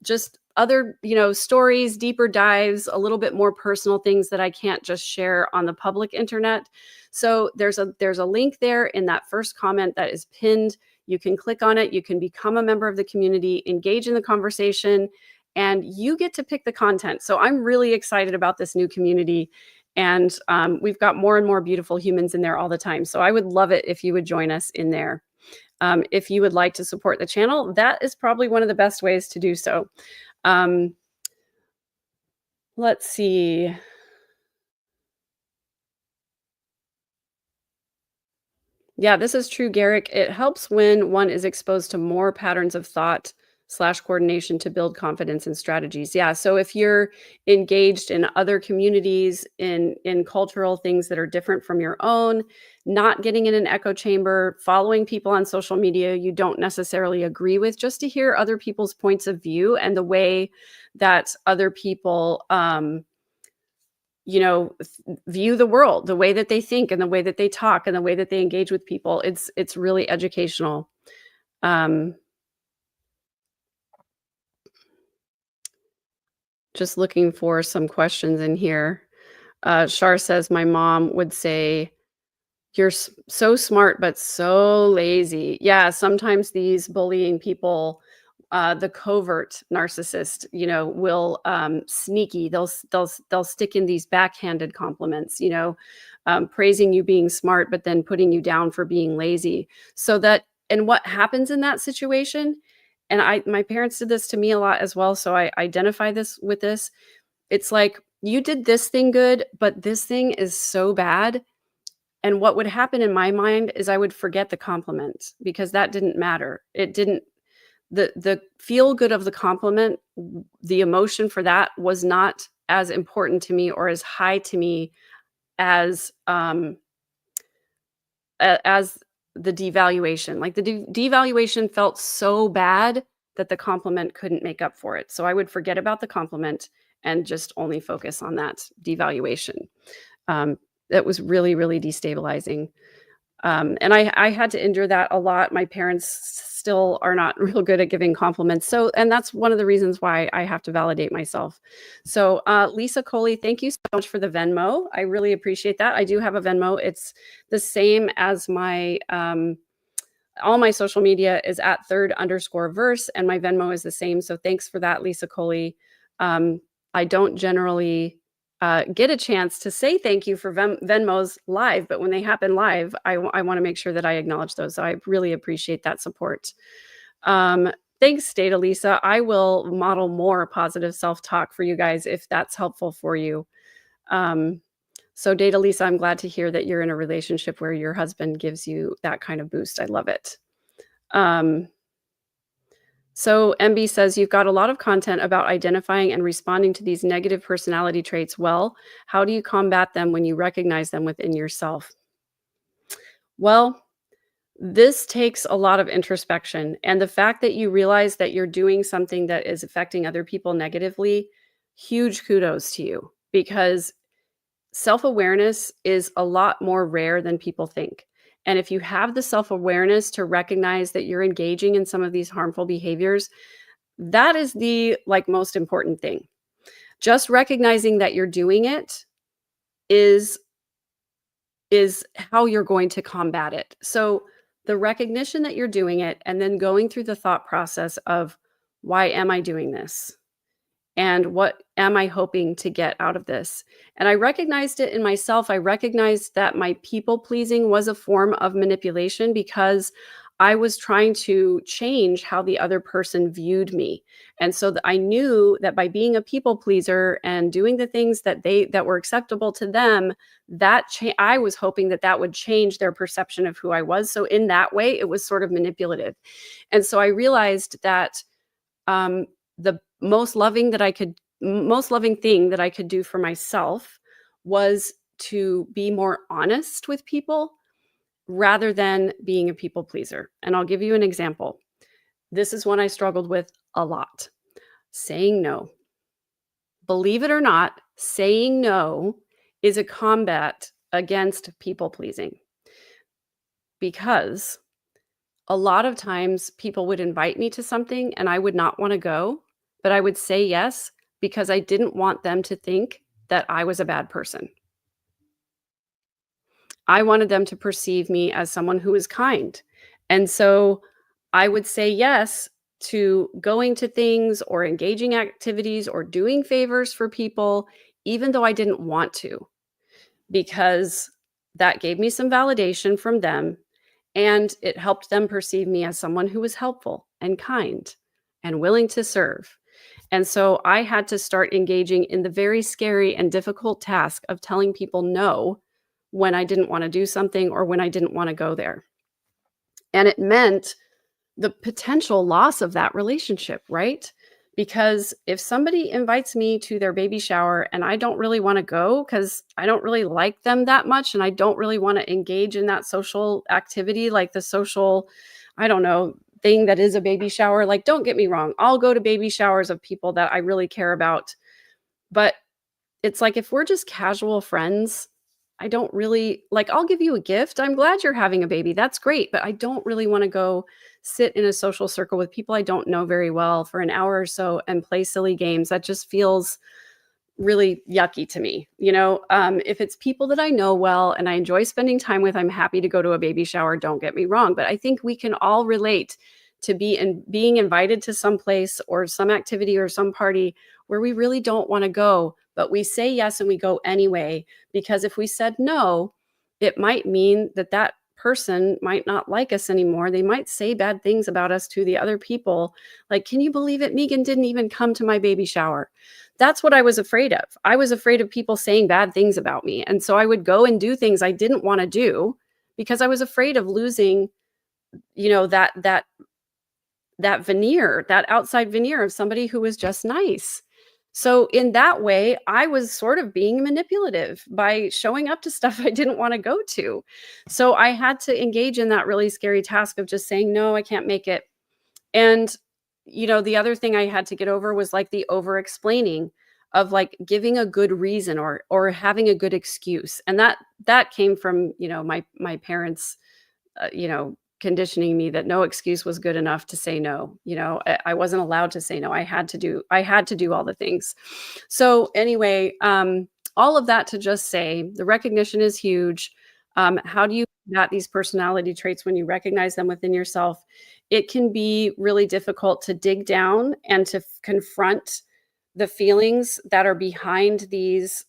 just other, stories, deeper dives, a little bit more personal things that I can't just share on the public internet. So there's a link there in that first comment that is pinned. You can click on it. You can become a member of the community, engage in the conversation, and you get to pick the content. So I'm really excited about this new community. And we've got more and more beautiful humans in there all the time. So I would love it if you would join us in there. If you would like to support the channel, that is probably one of the best ways to do so. Let's see. Yeah, this is true, Garrick. It helps when one is exposed to more patterns of thought / coordination to build confidence and strategies. Yeah, so if you're engaged in other communities, in cultural things that are different from your own, not getting in an echo chamber, following people on social media you don't necessarily agree with, just to hear other people's points of view and the way that other people view the world, the way that they think and the way that they talk and the way that they engage with people. It's really educational. Just looking for some questions in here. Shar says, my mom would say, you're so smart, but so lazy. Yeah, sometimes these bullying people The covert narcissist, will sneaky. They'll stick in these backhanded compliments, praising you being smart, but then putting you down for being lazy. And what happens in that situation, and my parents did this to me a lot as well, so I identify this with this. It's like, you did this thing good, but this thing is so bad. And what would happen in my mind is I would forget the compliment because that didn't matter. It didn't, the feel good of the compliment, the emotion for that was not as important to me or as high to me as the devaluation. Like the devaluation felt so bad that the compliment couldn't make up for it. So I would forget about the compliment and just only focus on that devaluation. That was really, really destabilizing. And I had to endure that a lot. My parents still are not real good at giving compliments. And that's one of the reasons why I have to validate myself. So Lisa Coley, thank you so much for the Venmo. I really appreciate that. I do have a Venmo. It's the same as my, all my social media is at @3_verse, and my Venmo is the same. So thanks for that, Lisa Coley. I don't generally get a chance to say thank you for Venmos live, but when they happen live, I want to make sure that I acknowledge those. So I really appreciate that support. Thanks, Data Lisa. I will model more positive self-talk for you guys if that's helpful for you. So Data Lisa, I'm glad to hear that you're in a relationship where your husband gives you that kind of boost. I love it. So MB says, you've got a lot of content about identifying and responding to these negative personality traits well. How do you combat them when you recognize them within yourself? Well, this takes a lot of introspection. And the fact that you realize that you're doing something that is affecting other people negatively, huge kudos to you, because self-awareness is a lot more rare than people think. And if you have the self-awareness to recognize that you're engaging in some of these harmful behaviors, that is the most important thing. Just recognizing that you're doing it is how you're going to combat it. So the recognition that you're doing it, and then going through the thought process of, why am I doing this? And what am I hoping to get out of this? And I recognized it in myself. I recognized that my people pleasing was a form of manipulation because I was trying to change how the other person viewed me. And so I knew that by being a people pleaser and doing the things that were acceptable to them, I was hoping that would change their perception of who I was. So in that way, it was sort of manipulative. And so I realized that the most loving thing that I could do for myself was to be more honest with people rather than being a people pleaser. And I'll give you an example. This is one I struggled with a lot. Saying no. Believe it or not, saying no is a combat against people pleasing, because a lot of times people would invite me to something and I would not want to go, but I would say yes because I didn't want them to think that I was a bad person. I wanted them to perceive me as someone who is kind. And so I would say yes to going to things or engaging activities or doing favors for people, even though I didn't want to, because that gave me some validation from them. And it helped them perceive me as someone who was helpful and kind and willing to serve. And so I had to start engaging in the very scary and difficult task of telling people no when I didn't want to do something or when I didn't want to go there. And it meant the potential loss of that relationship, right? Because if somebody invites me to their baby shower and I don't really want to go because I don't really like them that much and I don't really want to engage in that social activity, like the social, I don't know, thing that is a baby shower. Like, don't get me wrong, I'll go to baby showers of people that I really care about. But it's like, if we're just casual friends, I don't really I'll give you a gift. I'm glad you're having a baby. That's great. But I don't really want to go sit in a social circle with people I don't know very well for an hour or so and play silly games. That just feels really yucky to me. If it's people that I know well and I enjoy spending time with, I'm happy to go to a baby shower. Don't get me wrong. But I think we can all relate to being invited to some place or some activity or some party where we really don't want to go, but we say yes and we go anyway, because if we said no, it might mean that that person might not like us anymore. They might say bad things about us to the other people. Like, can you believe it? Megan didn't even come to my baby shower. That's what I was afraid of. I was afraid of people saying bad things about me. And so I would go and do things I didn't want to do because I was afraid of losing, that veneer, that outside veneer of somebody who was just nice. So in that way, I was sort of being manipulative by showing up to stuff I didn't want to go to. So I had to engage in that really scary task of just saying, no, I can't make it. And, the other thing I had to get over was like the over explaining of like giving a good reason or having a good excuse. And that came from, my parents, conditioning me that no excuse was good enough to say no. I wasn't allowed to say no. I had to do all the things. So anyway, all of that to just say the recognition is huge. How do you combat these personality traits when you recognize them within yourself? It can be really difficult to dig down and to confront the feelings that are behind these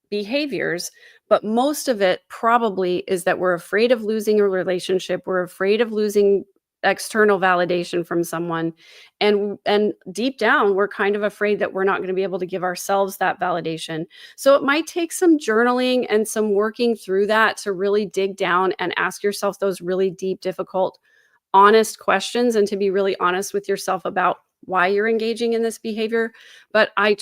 behaviors. But most of it probably is that we're afraid of losing a relationship. We're afraid of losing external validation from someone. And deep down, we're kind of afraid that we're not going to be able to give ourselves that validation. So it might take some journaling and some working through that to really dig down and ask yourself those really deep, difficult, honest questions, and to be really honest with yourself about why you're engaging in this behavior. But I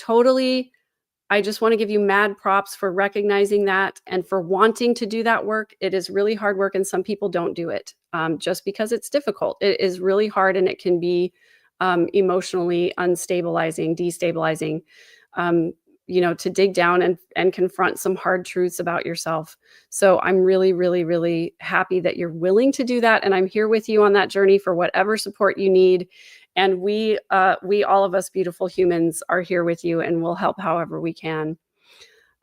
just want to give you mad props for recognizing that and for wanting to do that work. It is really hard work, and some people don't do it just because it's difficult. It is really hard, and it can be emotionally unstabilizing, destabilizing, to dig down and confront some hard truths about yourself. So I'm really, really, really happy that you're willing to do that. And I'm here with you on that journey for whatever support you need. And we all of us beautiful humans are here with you, and we'll help however we can.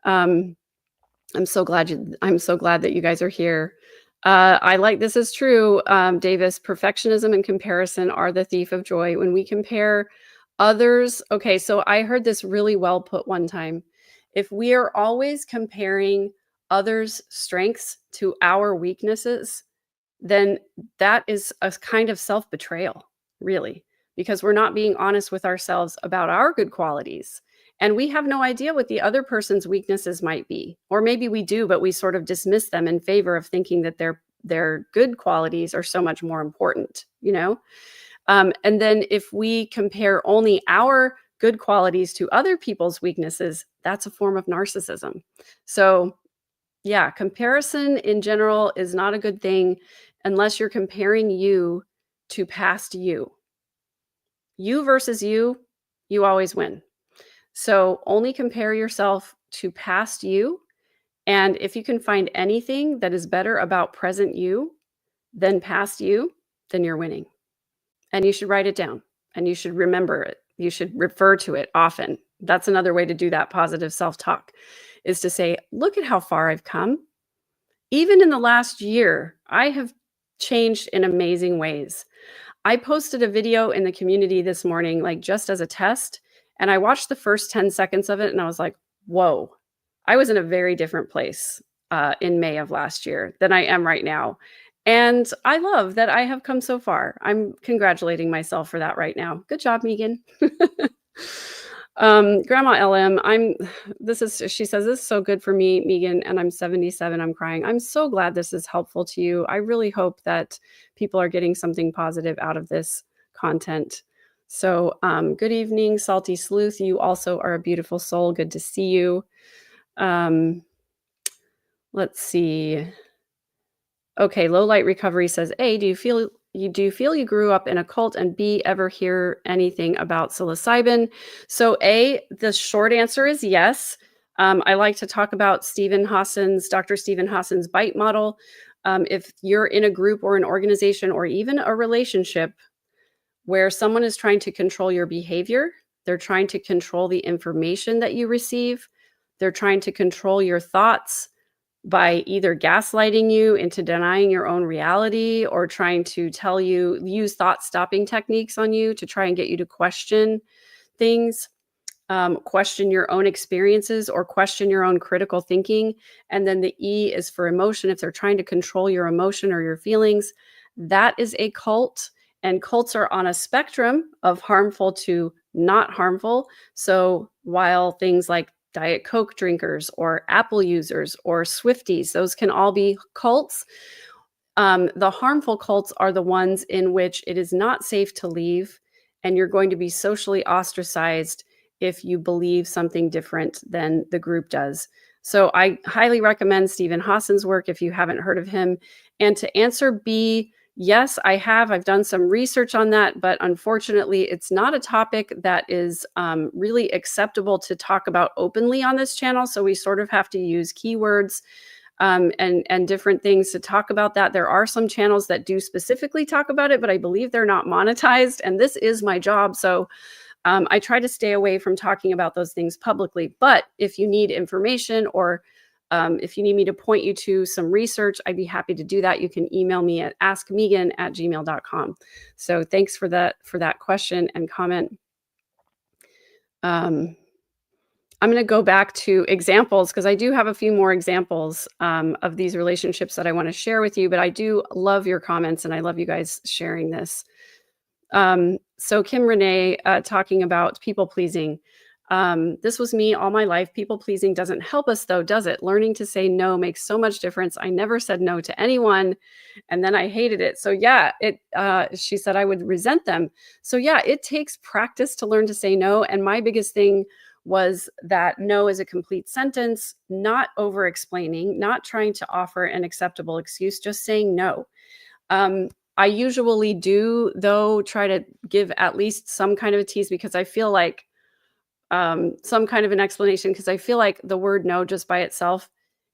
I'm so glad that you guys are here. This is true, Davis. Perfectionism and comparison are the thief of joy. When we compare others, okay, so I heard this really well put one time. If we are always comparing others' strengths to our weaknesses, then that is a kind of self-betrayal, really, because we're not being honest with ourselves about our good qualities. And we have no idea what the other person's weaknesses might be. Or maybe we do, but we sort of dismiss them in favor of thinking that their good qualities are so much more important, And then if we compare only our good qualities to other people's weaknesses, that's a form of narcissism. So yeah, comparison in general is not a good thing unless you're comparing you to past you. You versus you always win. So only compare yourself to past you. And if you can find anything that is better about present you than past you, then you're winning. And you should write it down, and you should remember it. You should refer to it often. That's another way to do that positive self-talk, is to say, look at how far I've come. Even in the last year, I have changed in amazing ways. I posted a video in the community this morning, like just as a test, and I watched the first 10 seconds of it, and I was like, whoa, I was in a very different place in May of last year than I am right now. And I love that I have come so far. I'm congratulating myself for that right now. Good job, Megan. Grandma LM, she says, this is so good for me, Megan, and I'm 77. I'm crying. I'm so glad this is helpful to you. I really hope that people are getting something positive out of this content. So good evening, Salty Sleuth. You also are a beautiful soul. Good to see you. Let's see. Okay, Low Light Recovery says, A, do you feel you grew up in a cult, and B, ever hear anything about psilocybin? So A, the short answer is yes. I like to talk about Dr. Stephen Hassan's BITE model. If you're in a group or an organization or even a relationship where someone is trying to control your behavior, they're trying to control the information that you receive, they're trying to control your thoughts, by either gaslighting you into denying your own reality or trying to tell you, use thought stopping techniques on you to try and get you to question things, question your own experiences or question your own critical thinking. And then the E is for emotion. If they're trying to control your emotion or your feelings, that is a cult. And cults are on a spectrum of harmful to not harmful. So while things like Diet Coke drinkers or Apple users or Swifties, those can all be cults. The harmful cults are the ones in which it is not safe to leave, and you're going to be socially ostracized if you believe something different than the group does. So I highly recommend Stephen Hassan's work if you haven't heard of him. And to answer B, yes, I have. I've done some research on that, but unfortunately, it's not a topic that is really acceptable to talk about openly on this channel. So we sort of have to use keywords and different things to talk about that. There are some channels that do specifically talk about it, but I believe they're not monetized. And this is my job. So I try to stay away from talking about those things publicly. But if you need information or if you need me to point you to some research, I'd be happy to do that. You can email me at askmegan@gmail.com. So thanks for that question and comment. I'm going to go back to examples because I do have a few more examples of these relationships that I want to share with you, but I do love your comments and I love you guys sharing this. So Kim Renee talking about people pleasing. This was me all my life. People pleasing doesn't help us though, does it? Learning to say no makes so much difference. I never said no to anyone and then I hated it. So yeah, she said I would resent them. So yeah, it takes practice to learn to say no. And my biggest thing was that no is a complete sentence, not over explaining, not trying to offer an acceptable excuse, just saying no. I usually do, though, try to give at least some kind of a tease because I feel like some kind of an explanation, because I feel like the word no just by itself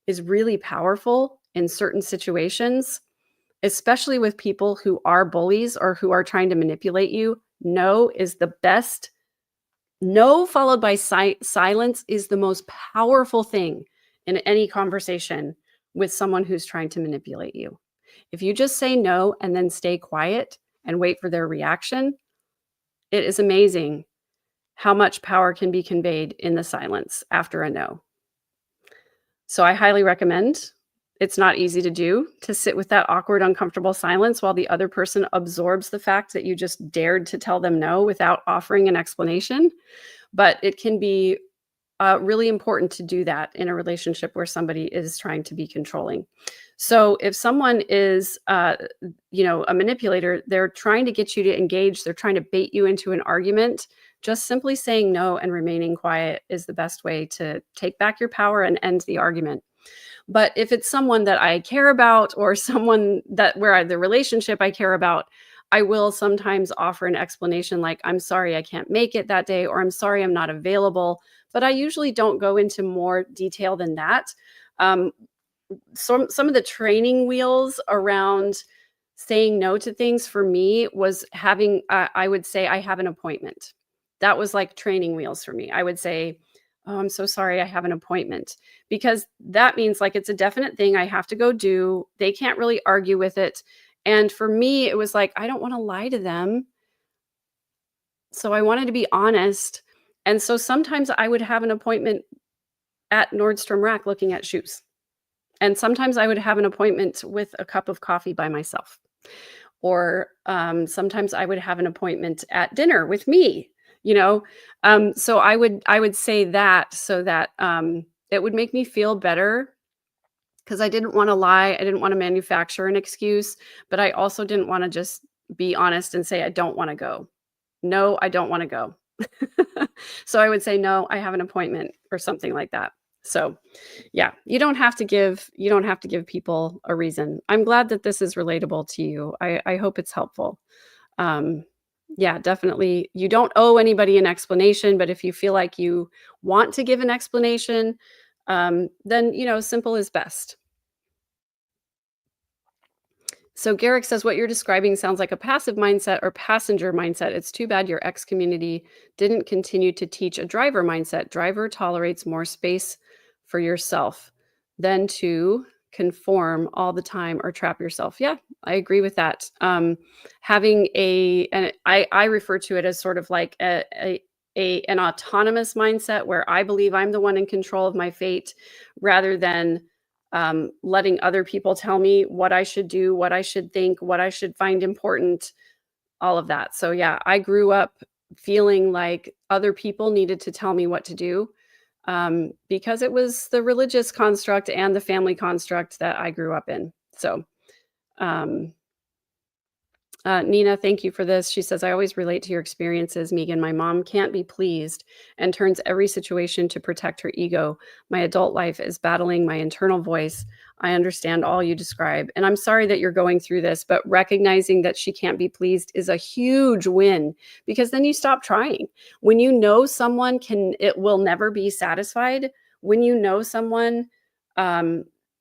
is really powerful in certain situations, especially with people who are bullies or who are trying to manipulate you. No is the best. No followed by silence is the most powerful thing in any conversation with someone who's trying to manipulate you. If you just say no and then stay quiet and wait for their reaction, it is amazing how much power can be conveyed in the silence after a no. So I highly recommend. It's not easy to do, to sit with that awkward, uncomfortable silence while the other person absorbs the fact that you just dared to tell them no without offering an explanation. But it can be really important to do that in a relationship where somebody is trying to be controlling. So if someone is, a manipulator, they're trying to get you to engage, they're trying to bait you into an argument, just simply saying no and remaining quiet is the best way to take back your power and end the argument. But if it's someone that I care about or someone where the relationship I care about, I will sometimes offer an explanation like, I'm sorry I can't make it that day, or I'm sorry I'm not available. But I usually don't go into more detail than that. Some of the training wheels around saying no to things for me was having, I would say I have an appointment. That was like training wheels for me. I would say, oh, I'm so sorry, I have an appointment, because that means like it's a definite thing I have to go do. They can't really argue with it. And for me, it was like, I don't want to lie to them. So I wanted to be honest. And so sometimes I would have an appointment at Nordstrom Rack looking at shoes. And sometimes I would have an appointment with a cup of coffee by myself. Or sometimes I would have an appointment at dinner with me, So I would say that so that it would make me feel better, because I didn't want to lie. I didn't want to manufacture an excuse, but I also didn't want to just be honest and say, I don't want to go. No, I don't want to go. So I would say, no, I have an appointment or something like that. So yeah, you don't have to give people a reason. I'm glad that this is relatable to you. I hope it's helpful. Yeah, definitely. You don't owe anybody an explanation, but if you feel like you want to give an explanation, then, simple is best. So Garrick says, what you're describing sounds like a passive mindset or passenger mindset. It's too bad your ex community didn't continue to teach a driver mindset. Driver tolerates more space for yourself. than to conform all the time or trap yourself. Yeah, I agree with that. Having and I refer to it as sort of like an autonomous mindset where I believe I'm the one in control of my fate, rather than letting other people tell me what I should do, what I should think, what I should find important, all of that. So yeah, I grew up feeling like other people needed to tell me what to do, because it was the religious construct and the family construct that I grew up in. So, um, Nina, thank you for this. She says, I always relate to your experiences, Megan. My mom can't be pleased and turns every situation to protect her ego. My adult life is battling my internal voice. I understand all you describe. And I'm sorry that you're going through this, but recognizing that she can't be pleased is a huge win, because then you stop trying. When you know someone it will never be satisfied. When you know someone,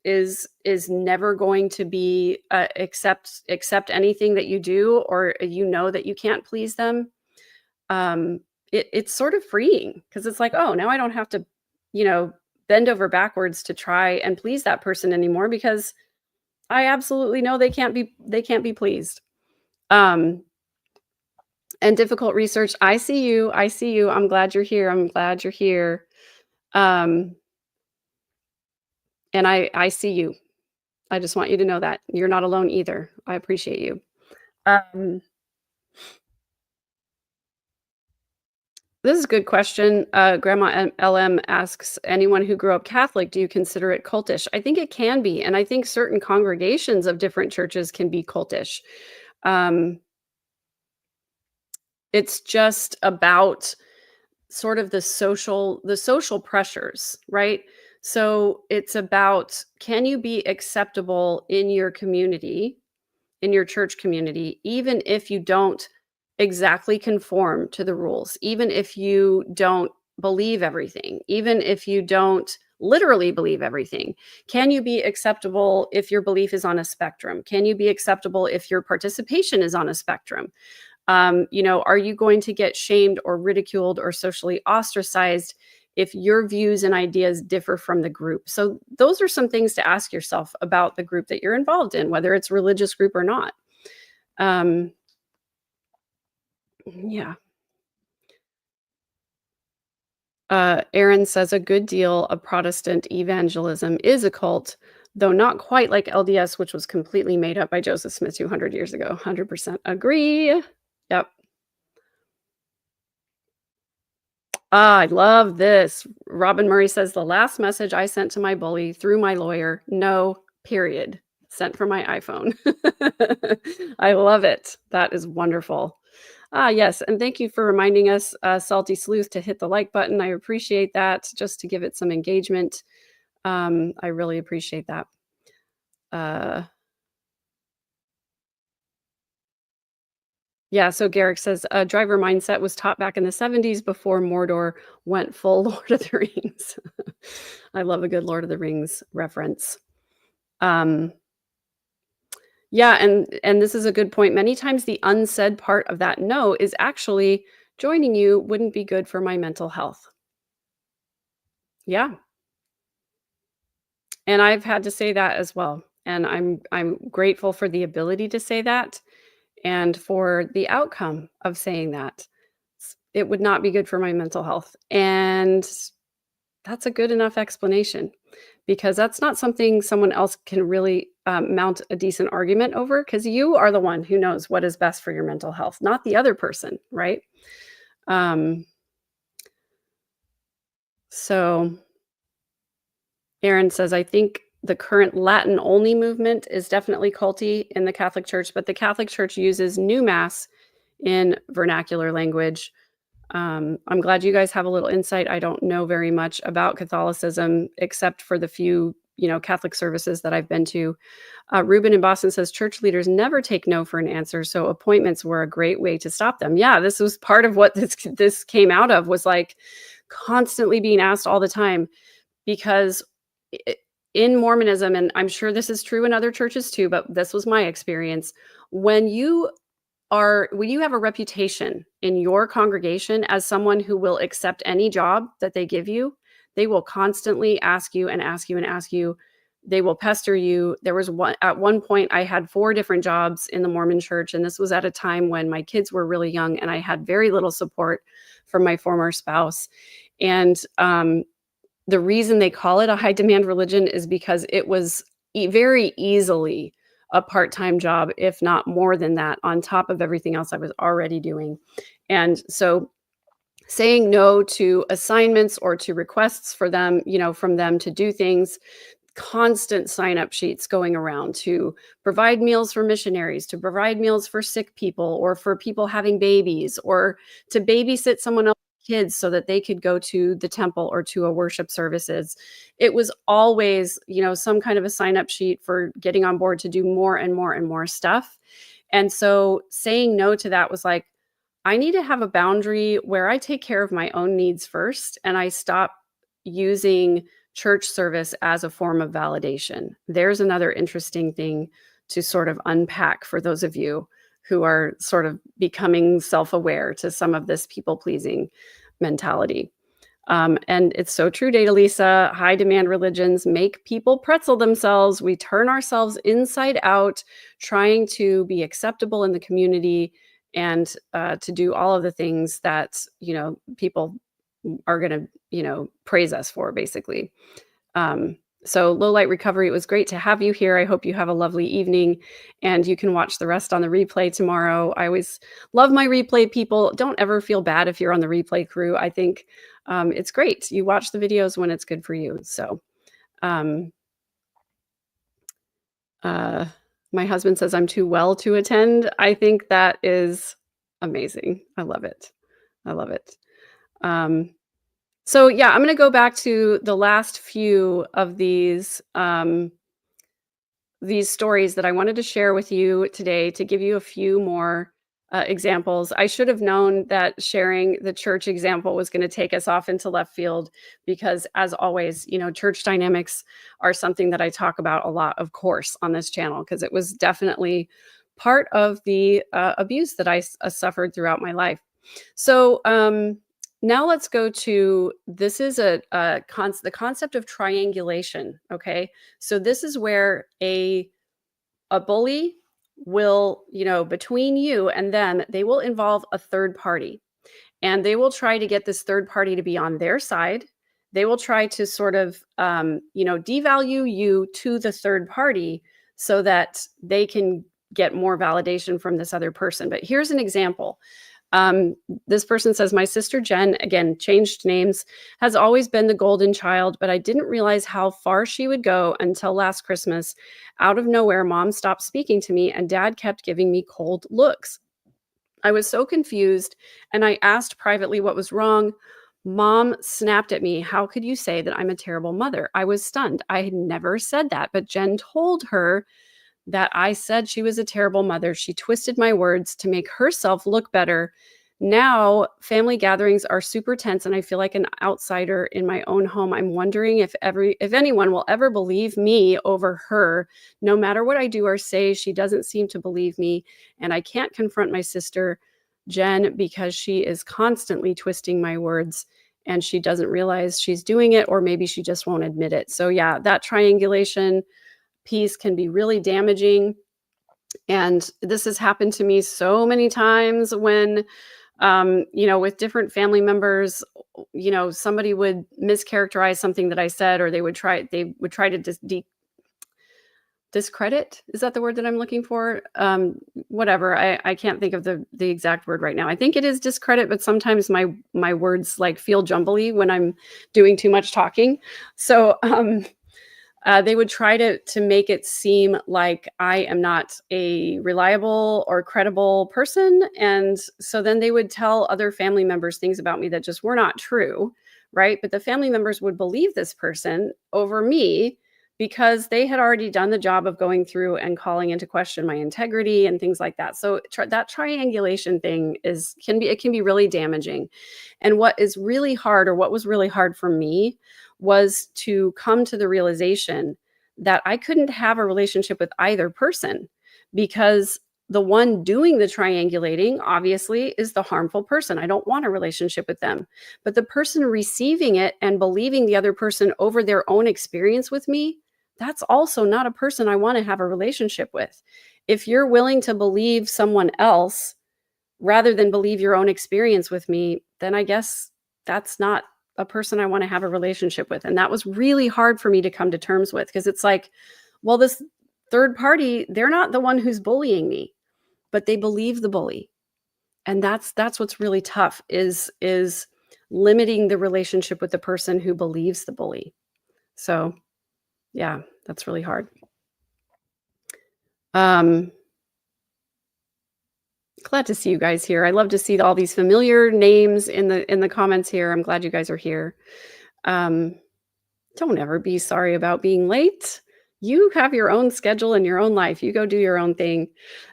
is never going to be accept anything that you do, or you know that you can't please them, it's sort of freeing, because it's like, oh, now I don't have to, bend over backwards to try and please that person anymore, because I absolutely know they can't be pleased. And difficult research, I see you. I'm glad you're here. And I see you. I just want you to know that you're not alone either. I appreciate you. Um, this is a good question. Grandma LM asks, anyone who grew up Catholic, do you consider it cultish? I think it can be. And I think certain congregations of different churches can be cultish. It's just about sort of the social pressures, right? So it's about, can you be acceptable in your community, in your church community, even if you don't exactly conform to the rules, even if you don't believe everything, even if you don't literally believe everything? Can you be acceptable if your belief is on a spectrum? Can you be acceptable if your participation is on a spectrum? Are you going to get shamed or ridiculed or socially ostracized if your views and ideas differ from the group? So those are some things to ask yourself about the group that you're involved in, whether it's a religious group or not. Yeah. Aaron says a good deal of Protestant evangelism is a cult, though not quite like LDS, which was completely made up by Joseph Smith 200 years ago. 100% agree. Yep. I love this. Robin Murray says, the last message I sent to my bully through my lawyer, no, period. Sent from my iPhone. I love it. That is wonderful. Yes. And thank you for reminding us, Salty Sleuth, to hit the like button. I appreciate that, just to give it some engagement. I really appreciate that. Yeah, so Garrick says, driver mindset was taught back in the 70s before Mordor went full Lord of the Rings. I love a good Lord of the Rings reference. Yeah, and this is a good point. Many times the unsaid part of that no is actually, joining you wouldn't be good for my mental health. Yeah. And I've had to say that as well. And I'm grateful for the ability to say that, and for the outcome of saying that. It would not be good for my mental health. And that's a good enough explanation, because that's not something someone else can really mount a decent argument over, because you are the one who knows what is best for your mental health, not the other person, right? So Aaron says, I think the current Latin only movement is definitely culty in the Catholic Church, but the Catholic Church uses new mass in vernacular language. I'm glad you guys have a little insight. I don't know very much about Catholicism, except for the few, Catholic services that I've been to. Ruben in Boston says, church leaders never take no for an answer, so appointments were a great way to stop them. Yeah, this was part of what this came out of, was like constantly being asked all the time, because in Mormonism, and I'm sure this is true in other churches too, but this was my experience, when you have a reputation in your congregation as someone who will accept any job that they give you, They will constantly ask you and ask you and ask you. They will pester you. There was at one point I had 4 different jobs in the Mormon church, and this was at a time when my kids were really young and I had very little support from my former spouse. And the reason they call it a high demand religion is because it was very easily a part-time job, if not more than that, on top of everything else I was already doing. And so saying no to assignments or to requests for them, from them to do things, constant sign-up sheets going around to provide meals for missionaries, to provide meals for sick people or for people having babies, or to babysit someone else's kids so that they could go to the temple or to a worship services. It was always, some kind of a sign-up sheet for getting on board to do more and more and more stuff. And so saying no to that was like, I need to have a boundary where I take care of my own needs first, and I stop using church service as a form of validation. There's another interesting thing to sort of unpack for those of you who are sort of becoming self-aware to some of this people-pleasing mentality. And it's so true, Data Lisa. High demand religions make people pretzel themselves. We turn ourselves inside out, trying to be acceptable in the community and to do all of the things that, people are going to, praise us for, basically. So Low Light Recovery, it was great to have you here. I hope you have a lovely evening, and you can watch the rest on the replay tomorrow. I always love my replay people. Don't ever feel bad if you're on the replay crew. I think it's great. You watch the videos when it's good for you. So my husband says I'm too well to attend. I think that is amazing. I love it. I love it. So yeah, I'm going to go back to the last few of these stories that I wanted to share with you today to give you a few more examples. I should have known that sharing the church example was going to take us off into left field because, as always, church dynamics are something that I talk about a lot, of course, on this channel, because it was definitely part of the abuse that I suffered throughout my life. So now let's go to, this is the concept of triangulation. Okay. So this is where a bully will, between you and them, they will involve a third party, and they will try to get this third party to be on their side. They will try to sort of, devalue you to the third party so that they can get more validation from this other person. But here's an example. This person says, my sister Jen, again, changed names, has always been the golden child, but I didn't realize how far she would go until last Christmas. Out of nowhere, mom stopped speaking to me and dad kept giving me cold looks. I was so confused and I asked privately what was wrong. Mom snapped at me. How could you say that I'm a terrible mother? I was stunned. I had never said that, but Jen told her that I said she was a terrible mother. She twisted my words to make herself look better. Now, family gatherings are super tense and I feel like an outsider in my own home. I'm wondering if anyone will ever believe me over her. No matter what I do or say, she doesn't seem to believe me, and I can't confront my sister Jen because she is constantly twisting my words and she doesn't realize she's doing it, or maybe she just won't admit it. So yeah, that triangulation piece can be really damaging. And this has happened to me so many times when, with different family members, somebody would mischaracterize something that I said, or they would try to discredit. Is that the word that I'm looking for? Whatever. I can't think of the exact word right now. I think it is discredit, but sometimes my words like feel jumbly when I'm doing too much talking. So, they would try to make it seem like I am not a reliable or credible person. And so then they would tell other family members things about me that just were not true, right? But the family members would believe this person over me because they had already done the job of going through and calling into question my integrity and things like that. So that triangulation thing can be really damaging. And what is really hard, or what was really hard for me, was to come to the realization that I couldn't have a relationship with either person, because the one doing the triangulating obviously is the harmful person. I don't want a relationship with them. But the person receiving it and believing the other person over their own experience with me, that's also not a person I want to have a relationship with. If you're willing to believe someone else rather than believe your own experience with me, then I guess that's not a person I want to have a relationship with. And that was really hard for me to come to terms with, because it's like, well, this third party, they're not the one who's bullying me, but they believe the bully. And that's what's really tough, is limiting the relationship with the person who believes the bully. So yeah, that's really hard. Glad to see you guys here. I love to see all these familiar names in the comments here. I'm glad you guys are here. Don't ever be sorry about being late. You have your own schedule and your own life. You go do your own thing.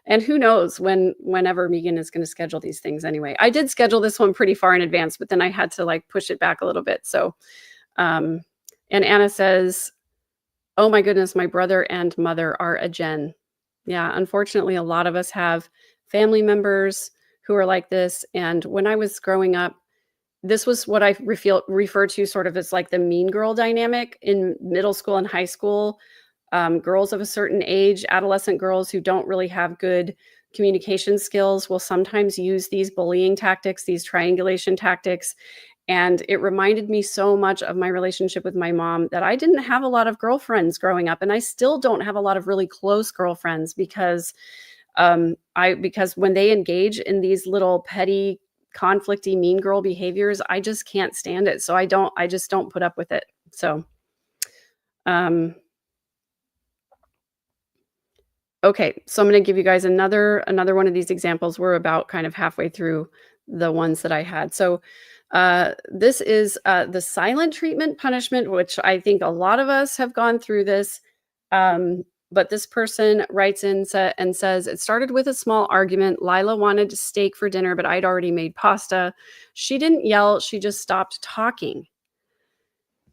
And who knows whenever Megan is going to schedule these things anyway. I did schedule this one pretty far in advance, but then I had to like push it back a little bit. So, and Anna says, oh my goodness, my brother and mother are a gen. Yeah, unfortunately, a lot of us have family members who are like this. And when I was growing up, this was what I refer to sort of as like the mean girl dynamic in middle school and high school. Girls of a certain age, adolescent girls who don't really have good communication skills, will sometimes use these bullying tactics, these triangulation tactics. And it reminded me so much of my relationship with my mom, that I didn't have a lot of girlfriends growing up. And I still don't have a lot of really close girlfriends, because because when they engage in these little petty, conflicty, mean girl behaviors, I just can't stand it. So I just don't put up with it. So, okay, so I'm going to give you guys another one of these examples. We're about kind of halfway through the ones that I had. So this is the silent treatment punishment, which I think a lot of us have gone through this. But this person writes in and says, it started with a small argument. Lila wanted steak for dinner, but I'd already made pasta. She didn't yell. She just stopped talking.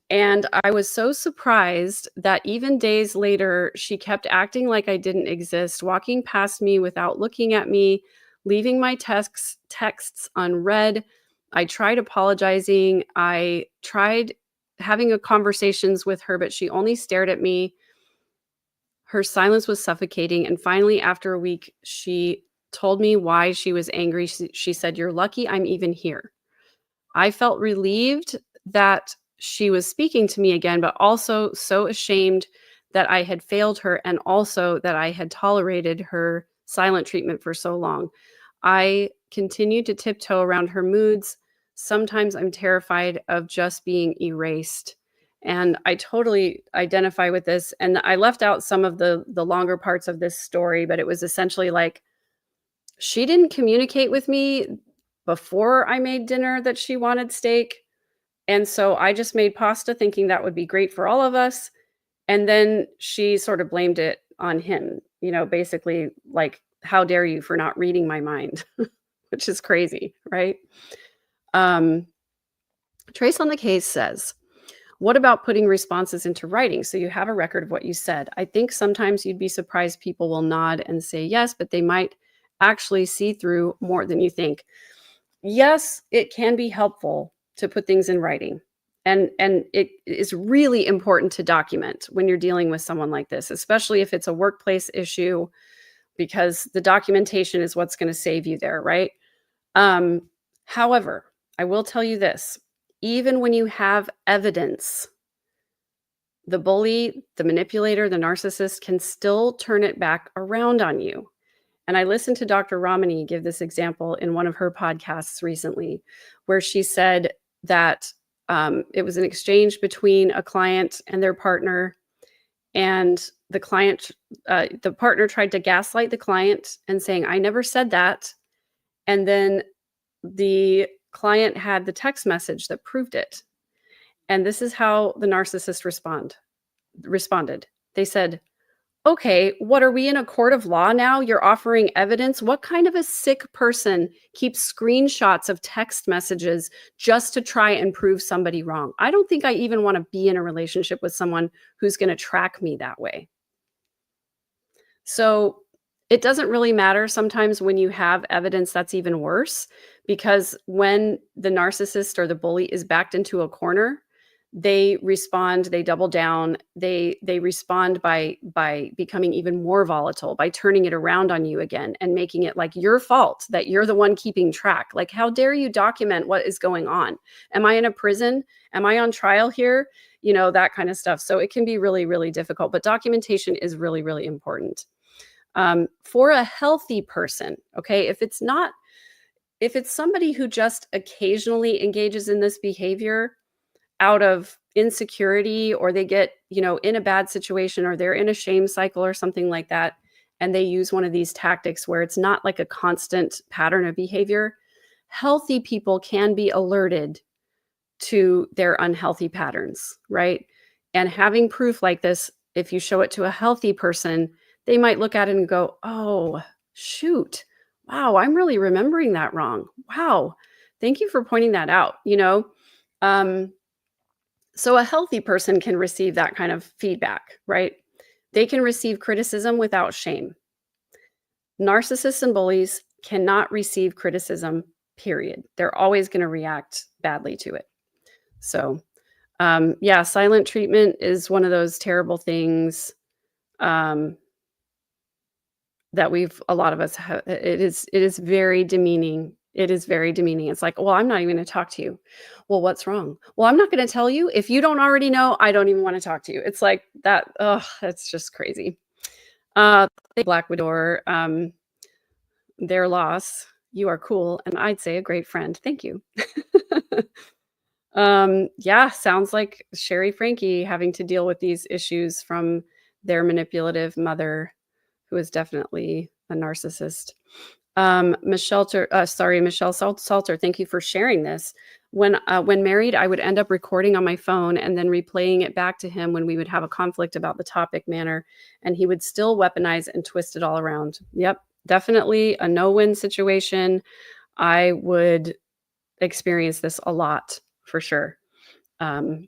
And I was so surprised that even days later, she kept acting like I didn't exist, walking past me without looking at me, leaving my texts unread. I tried apologizing. I tried having conversations with her, but she only stared at me. Her silence was suffocating. And finally, after a week, she told me why she was angry. She said, "You're lucky I'm even here." I felt relieved that she was speaking to me again, but also so ashamed that I had failed her, and also that I had tolerated her silent treatment for so long. I continued to tiptoe around her moods. Sometimes I'm terrified of just being erased. And I totally identify with this. And I left out some of the longer parts of this story, but it was essentially like, she didn't communicate with me before I made dinner that she wanted steak. And so I just made pasta thinking that would be great for all of us. And then she sort of blamed it on him, basically like, how dare you for not reading my mind, which is crazy, right? Trace on the Case says, what about putting responses into writing so you have a record of what you said? I think sometimes you'd be surprised people will nod and say yes, but they might actually see through more than you think. Yes, it can be helpful to put things in writing. And it is really important to document when you're dealing with someone like this, especially if it's a workplace issue, because the documentation is what's going to save you there, right? However, I will tell you this. Even when you have evidence, the bully, the manipulator, the narcissist can still turn it back around on you. And I listened to Dr. Ramani give this example in one of her podcasts recently, where she said that it was an exchange between a client and their partner. And the partner tried to gaslight the client and saying, "I never said that." And then the client had the text message that proved it. And this is how the narcissist responded. They said, "Okay, what, are we in a court of law now? You're offering evidence? What kind of a sick person keeps screenshots of text messages just to try and prove somebody wrong? I don't think I even want to be in a relationship with someone who's going to track me that way." So It doesn't really matter sometimes when you have evidence that's even worse, because when the narcissist or the bully is backed into a corner, they respond, they double down, they respond by becoming even more volatile, by turning it around on you again and making it like your fault that you're the one keeping track. Like, how dare you document what is going on? Am I in a prison? Am I on trial here? You know, that kind of stuff. So it can be really, really difficult, but documentation is really, really important. For a healthy person, okay, if it's somebody who just occasionally engages in this behavior out of insecurity, or they get, you know, in a bad situation, or they're in a shame cycle or something like that, and they use one of these tactics where it's not like a constant pattern of behavior, healthy people can be alerted to their unhealthy patterns, right? And having proof like this, if you show it to a healthy person, they might look at it and go, oh, shoot. Wow, I'm really remembering that wrong. Wow. Thank you for pointing that out, you know? Um, so a healthy person can receive that kind of feedback, right? They can receive criticism without shame. Narcissists and bullies cannot receive criticism, period. They're always going to react badly to it. So, yeah, silent treatment is one of those terrible things that a lot of us have. It is very demeaning. It is very demeaning. It's like, well, I'm not even going to talk to you. Well, what's wrong? Well, I'm not going to tell you. If you don't already know, I don't even want to talk to you. It's like that. Oh, that's just crazy. Black Widow, their loss. You are cool, and I'd say a great friend. Thank you. Yeah, sounds like Sherry Frankie having to deal with these issues from their manipulative mother, who is definitely a narcissist. Michelle Salter, thank you for sharing this. When married, I would end up recording on my phone and then replaying it back to him when we would have a conflict about the topic manner, and he would still weaponize and twist it all around. Yep, definitely a no-win situation. I would experience this a lot for sure. Data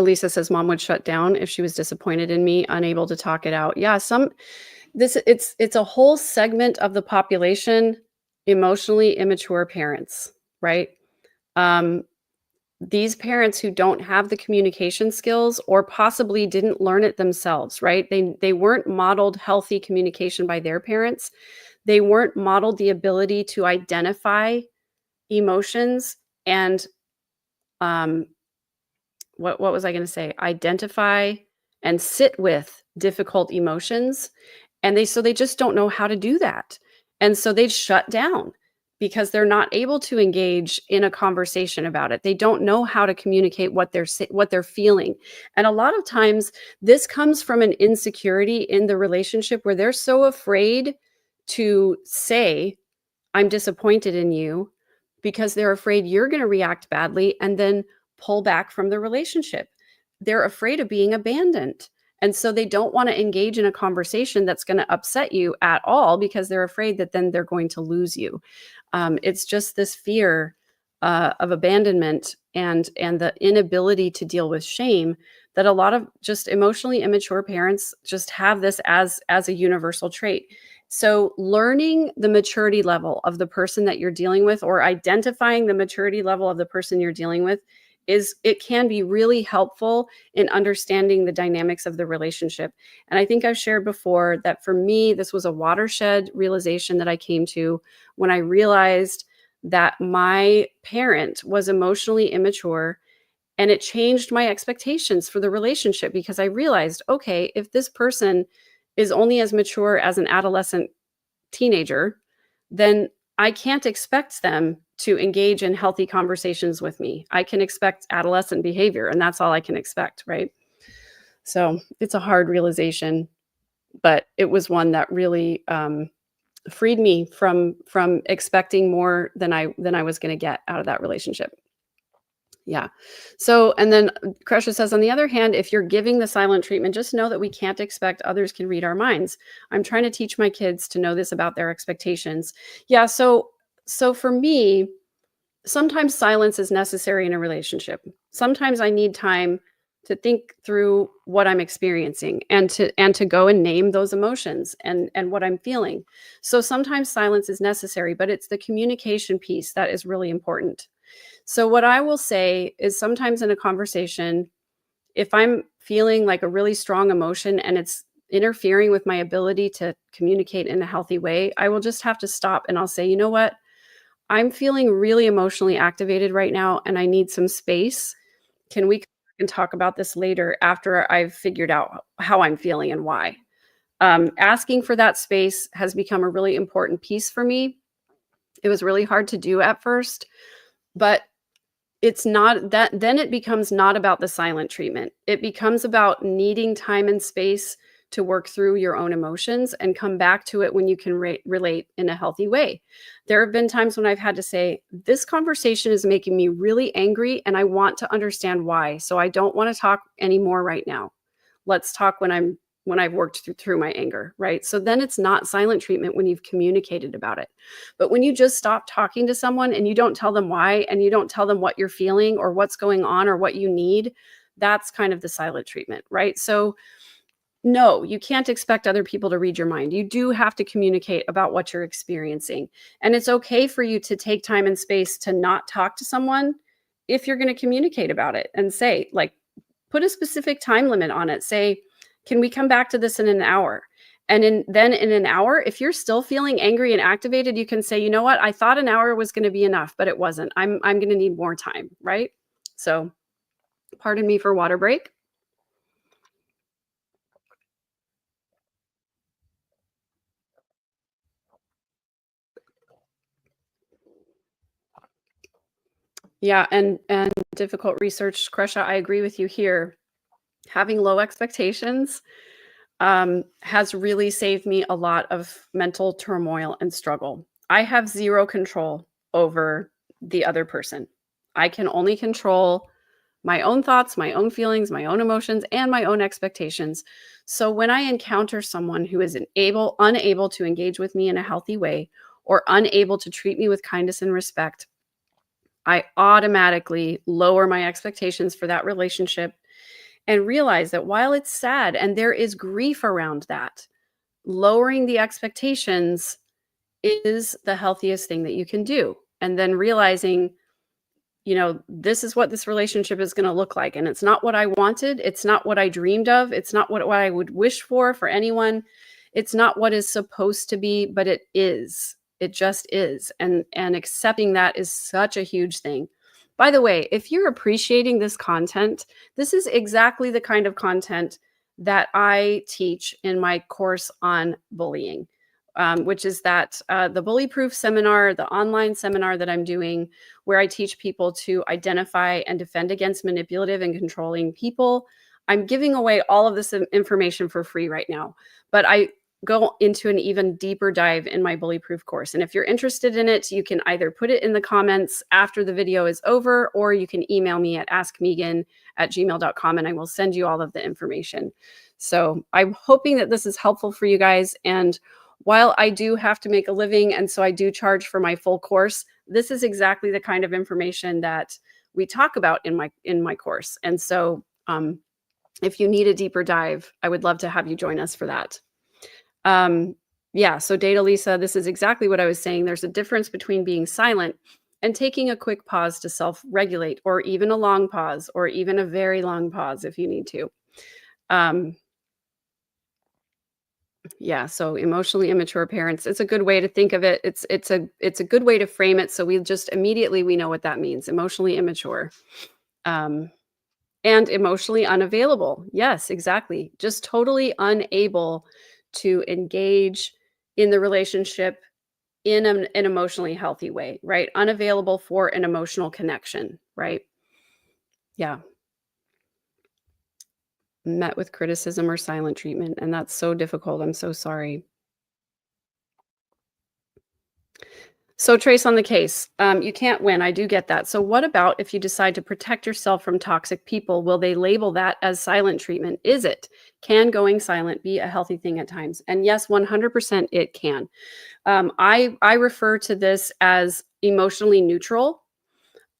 Lisa says mom would shut down if she was disappointed in me, unable to talk it out. Yeah, it's a whole segment of the population, emotionally immature parents, right? These parents who don't have the communication skills, or possibly didn't learn it themselves, right? They weren't modeled healthy communication by their parents. They weren't modeled the ability to identify emotions and what was I going to say? Identify and sit with difficult emotions. And they just don't know how to do that. And so they shut down because they're not able to engage in a conversation about it. They don't know how to communicate what they're feeling. And a lot of times this comes from an insecurity in the relationship where they're so afraid to say, I'm disappointed in you, because they're afraid you're going to react badly and then pull back from the relationship. They're afraid of being abandoned. And so they don't want to engage in a conversation that's going to upset you at all, because they're afraid that then they're going to lose you. It's just this fear of abandonment and the inability to deal with shame that a lot of just emotionally immature parents just have this as a universal trait. So learning the maturity level of the person that you're dealing with, or identifying the maturity level of the person you're dealing with, it can be really helpful in understanding the dynamics of the relationship. And I think I've shared before that for me, this was a watershed realization that I came to when I realized that my parent was emotionally immature, and it changed my expectations for the relationship, because I realized, okay, if this person is only as mature as an adolescent teenager, then I can't expect them to engage in healthy conversations with me. I can expect adolescent behavior, and that's all I can expect, right? So it's a hard realization, but it was one that really freed me from expecting more than I was going to get out of that relationship. Yeah. So, and then Kresha says, on the other hand, if you're giving the silent treatment, just know that we can't expect others can read our minds. I'm trying to teach my kids to know this about their expectations. Yeah. So for me, sometimes silence is necessary in a relationship. Sometimes I need time to think through what I'm experiencing and to go and name those emotions and what I'm feeling. So sometimes silence is necessary, but it's the communication piece that is really important. So what I will say is sometimes in a conversation, if I'm feeling like a really strong emotion and it's interfering with my ability to communicate in a healthy way, I will just have to stop and I'll say, you know what? I'm feeling really emotionally activated right now and I need some space. Can we come back and talk about this later after I've figured out how I'm feeling and why? Asking for that space has become a really important piece for me. It was really hard to do at first, but it's not that then it becomes not about the silent treatment. It becomes about needing time and space to work through your own emotions and come back to it when you can relate in a healthy way. There have been times when I've had to say, this conversation is making me really angry and I want to understand why. So I don't want to talk anymore right now. Let's talk when I've worked through my anger, right? So then it's not silent treatment when you've communicated about it. But when you just stop talking to someone and you don't tell them why and you don't tell them what you're feeling or what's going on or what you need, that's kind of the silent treatment, right? So no, you can't expect other people to read your mind. You do have to communicate about what you're experiencing. And it's okay for you to take time and space to not talk to someone if you're going to communicate about it and say, like, put a specific time limit on it. Say, can we come back to this in an hour? And then in an hour, if you're still feeling angry and activated, you can say, you know what? I thought an hour was going to be enough, but it wasn't. I'm going to need more time, right? So, pardon me for water break. Yeah, and difficult research, Kresha, I agree with you here. Having low expectations has really saved me a lot of mental turmoil and struggle. I have zero control over the other person. I can only control my own thoughts, my own feelings, my own emotions, and my own expectations. So when I encounter someone who is unable to engage with me in a healthy way or unable to treat me with kindness and respect, I automatically lower my expectations for that relationship and realize that while it's sad and there is grief around that, lowering the expectations is the healthiest thing that you can do. And then realizing, this is what this relationship is going to look like. And it's not what I wanted. It's not what I dreamed of. It's not what I would wish for anyone. It's not what is supposed to be, but it is. It just is. And accepting that is such a huge thing. By the way, if you're appreciating this content, this is exactly the kind of content that I teach in my course on bullying, which is the Bully Proof seminar, the online seminar that I'm doing, where I teach people to identify and defend against manipulative and controlling people. I'm giving away all of this information for free right now, but I go into an even deeper dive in my Bully Proof course. And if you're interested in it, you can either put it in the comments after the video is over, or you can email me at askmegan@gmail.com and I will send you all of the information. So I'm hoping that this is helpful for you guys. And while I do have to make a living, and so I do charge for my full course, this is exactly the kind of information that we talk about in my course. And so if you need a deeper dive, I would love to have you join us for that. So Data Lisa, this is exactly what I was saying. There's a difference between being silent and taking a quick pause to self-regulate, or even a long pause, or even a very long pause if you need to. So emotionally immature parents, it's a good way to think of it. It's a good way to frame it. So we just immediately, we know what that means. Emotionally immature. And emotionally unavailable. Yes, exactly. Just totally unable to engage in the relationship in an emotionally healthy way, right? Unavailable for an emotional connection, right? Yeah. Met with criticism or silent treatment. And that's so difficult. I'm so sorry. So trace on the case. You can't win. I do get that. So what about if you decide to protect yourself from toxic people? Will they label that as silent treatment? Is it? Can going silent be a healthy thing at times? And yes, 100% it can. I refer to this as emotionally neutral.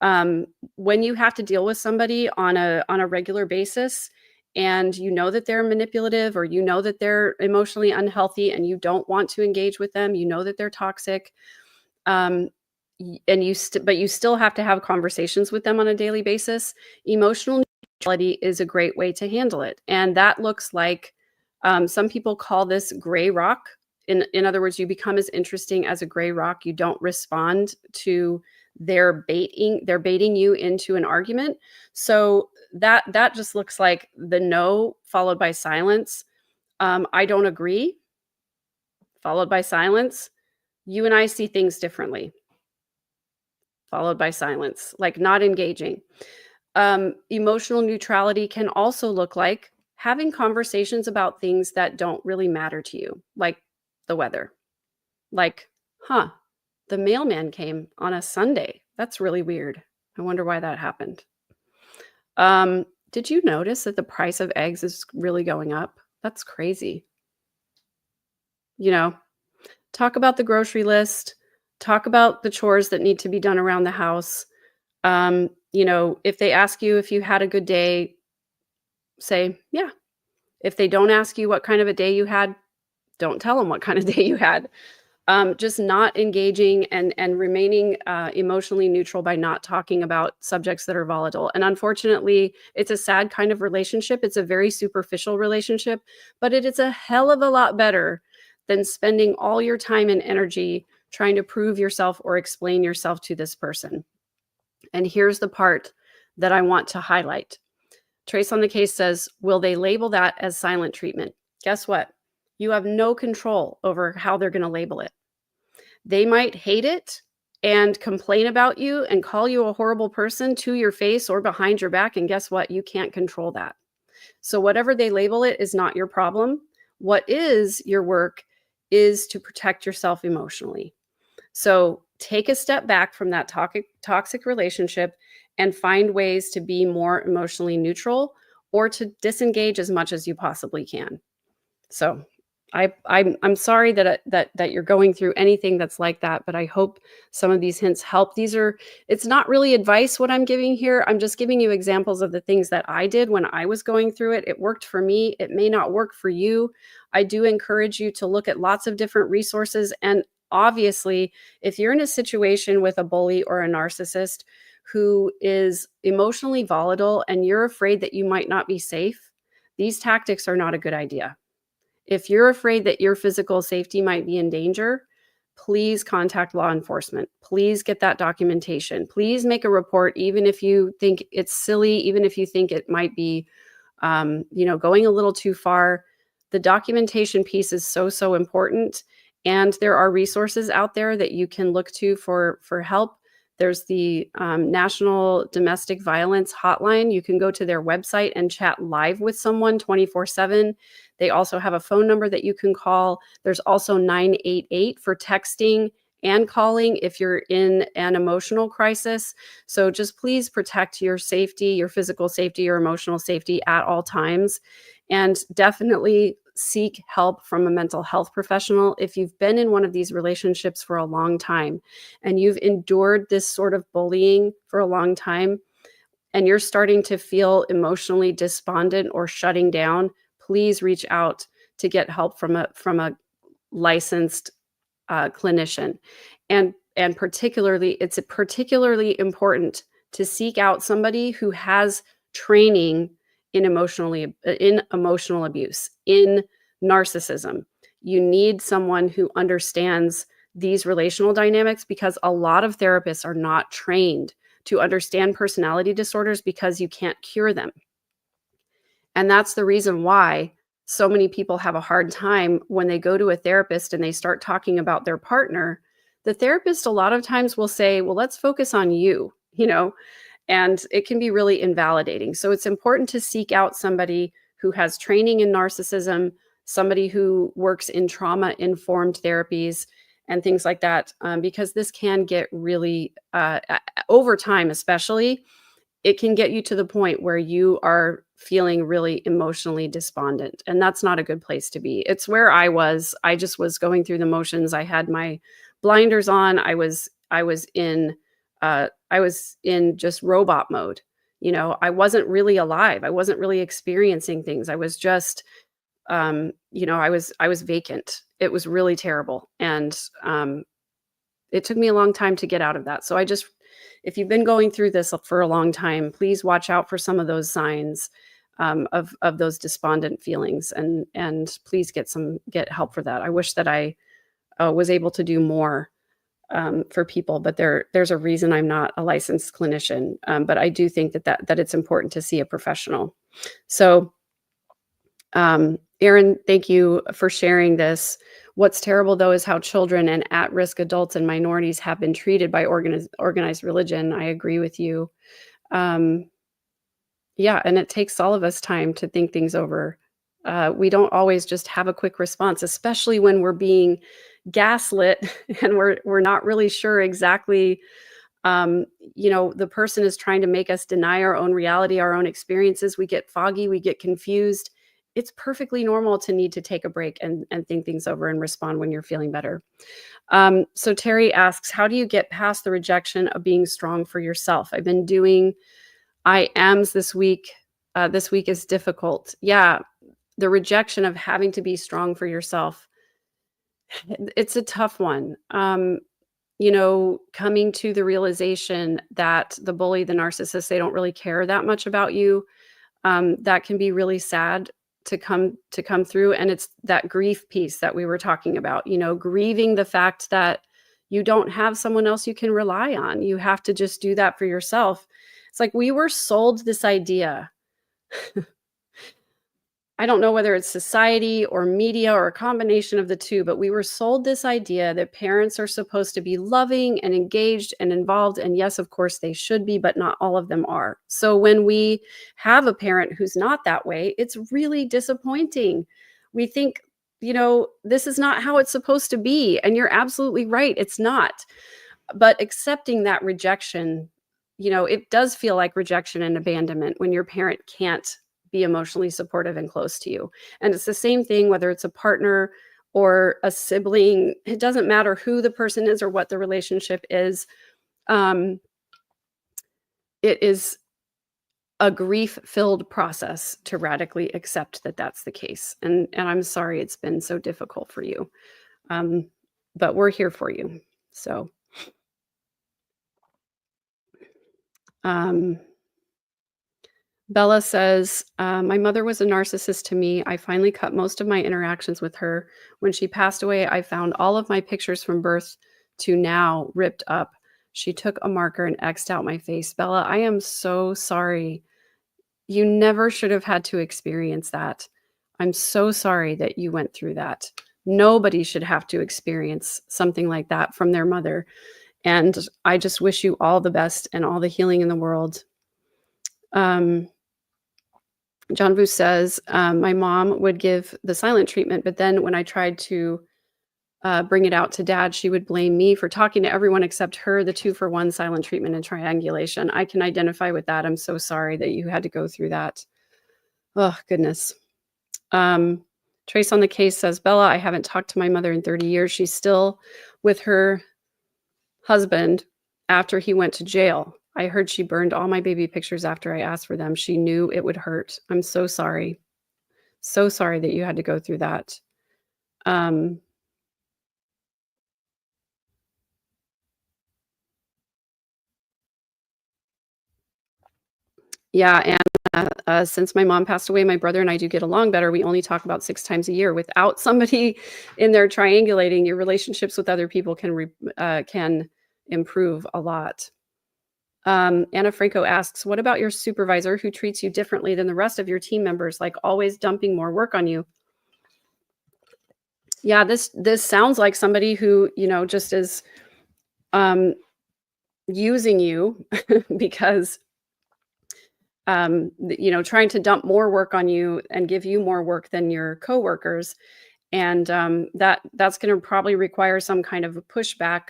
When you have to deal with somebody on a regular basis, and you know that they're manipulative, or you know that they're emotionally unhealthy, and you don't want to engage with them, you know that they're toxic, and but you still have to have conversations with them on a daily basis. Emotional neutrality is a great way to handle it, and that looks like, some people call this gray rock. In other words, you become as interesting as a gray rock. You don't respond to their baiting you into an argument. So that just looks like the no followed by silence. I don't agree, followed by silence. You and I see things differently, followed by silence, like not engaging. Emotional neutrality can also look like having conversations about things that don't really matter to you, like the weather. Like, the mailman came on a Sunday. That's really weird. I wonder why that happened. Did you notice that the price of eggs is really going up? That's crazy. Talk about the grocery list, talk about the chores that need to be done around the house. If they ask you if you had a good day, say, yeah. If they don't ask you what kind of a day you had, don't tell them what kind of day you had. Just not engaging and remaining emotionally neutral by not talking about subjects that are volatile. And unfortunately, it's a sad kind of relationship. It's a very superficial relationship, but it is a hell of a lot better than spending all your time and energy trying to prove yourself or explain yourself to this person. And here's the part that I want to highlight. Trace on the Case says, will they label that as silent treatment? Guess what? You have no control over how they're going to label it. They might hate it and complain about you and call you a horrible person to your face or behind your back. And guess what? You can't control that. So whatever they label it is not your problem. What is your work is to protect yourself emotionally. So take a step back from that toxic relationship and find ways to be more emotionally neutral or to disengage as much as you possibly can. So I'm sorry that you're going through anything that's like that, but I hope some of these hints help. It's not really advice what I'm giving here. I'm just giving you examples of the things that I did when I was going through it. It worked for me. It may not work for you. I do encourage you to look at lots of different resources. And obviously, if you're in a situation with a bully or a narcissist who is emotionally volatile and you're afraid that you might not be safe, these tactics are not a good idea. If you're afraid that your physical safety might be in danger, please contact law enforcement. Please get that documentation. Please make a report, even if you think it's silly, even if you think it might be, going a little too far. The documentation piece is so important. And there are resources out there that you can look to for help. There's the National Domestic Violence Hotline. You can go to their website and chat live with someone 24/7. They also have a phone number that you can call. There's also 988 for texting and calling if you're in an emotional crisis. So just please protect your safety, your physical safety, your emotional safety at all times. And definitely seek help from a mental health professional. If you've been in one of these relationships for a long time and you've endured this sort of bullying for a long time, and you're starting to feel emotionally despondent or shutting down, please reach out to get help from a licensed clinician. And particularly, it's particularly important to seek out somebody who has training in emotional abuse, in narcissism. You need someone who understands these relational dynamics, because a lot of therapists are not trained to understand personality disorders because you can't cure them. And that's the reason why so many people have a hard time when they go to a therapist and they start talking about their partner. The therapist a lot of times will say, well, let's focus on you, and it can be really invalidating. So it's important to seek out somebody who has training in narcissism, somebody who works in trauma-informed therapies and things like that, because this can get really, over time especially, it can get you to the point where you are feeling really emotionally despondent. And that's not a good place to be. It's where I was. I just was going through the motions. I had my blinders on. I was in I was in just robot mode. I wasn't really alive. I wasn't really experiencing things. I was just, I was vacant. It was really terrible. And it took me a long time to get out of that. So if you've been going through this for a long time, please watch out for some of those signs of those despondent feelings, and please get help for that. I wish that I was able to do more for people, but there's a reason I'm not a licensed clinician. But I do think that it's important to see a professional. So, Erin, thank you for sharing this. What's terrible, though, is how children and at-risk adults and minorities have been treated by organized religion. I agree with you. Yeah, and it takes all of us time to think things over. We don't always just have a quick response, especially when we're being gaslit and we're not really sure exactly. The person is trying to make us deny our own reality, our own experiences. We get foggy, we get confused. It's perfectly normal to need to take a break and think things over and respond when you're feeling better. So Terry asks, how do you get past the rejection of being strong for yourself? I've been doing I ams this week. This week is difficult. Yeah, the rejection of having to be strong for yourself. It's a tough one. Coming to the realization that the bully, the narcissist, they don't really care that much about you. That can be really sad to come through. And it's that grief piece that we were talking about, grieving the fact that you don't have someone else you can rely on. You have to just do that for yourself. It's like we were sold this idea. I don't know whether it's society or media or a combination of the two, but we were sold this idea that parents are supposed to be loving and engaged and involved. And yes, of course they should be, but not all of them are. So when we have a parent who's not that way, it's really disappointing. We think, this is not how it's supposed to be. And you're absolutely right. It's not. But accepting that rejection, it does feel like rejection and abandonment when your parent can't be emotionally supportive and close to you. And it's the same thing, whether it's a partner or a sibling. It doesn't matter who the person is or what the relationship is. It is a grief-filled process to radically accept that that's the case. And I'm sorry it's been so difficult for you. But we're here for you. So, Bella says, my mother was a narcissist to me. I finally cut most of my interactions with her. When she passed away, I found all of my pictures from birth to now ripped up. She took a marker and X'd out my face. Bella, I am so sorry. You never should have had to experience that. I'm so sorry that you went through that. Nobody should have to experience something like that from their mother. And I just wish you all the best and all the healing in the world. John Vu says, my mom would give the silent treatment, but then when I tried to bring it out to dad, she would blame me for talking to everyone except her, the 2-for-1 silent treatment and triangulation. I can identify with that. I'm so sorry that you had to go through that. Oh, goodness. Trace on the case says, Bella, I haven't talked to my mother in 30 years. She's still with her husband after he went to jail. I heard she burned all my baby pictures after I asked for them. She knew it would hurt. I'm so sorry. So sorry that you had to go through that. Yeah, and since my mom passed away, my brother and I do get along better. We only talk about 6 times a year. Without somebody in there triangulating, your relationships with other people can improve a lot. Anna Franco asks, what about your supervisor who treats you differently than the rest of your team members, like always dumping more work on you? Yeah, this sounds like somebody who, just is using you because, trying to dump more work on you and give you more work than your coworkers. And that's going to probably require some kind of a pushback.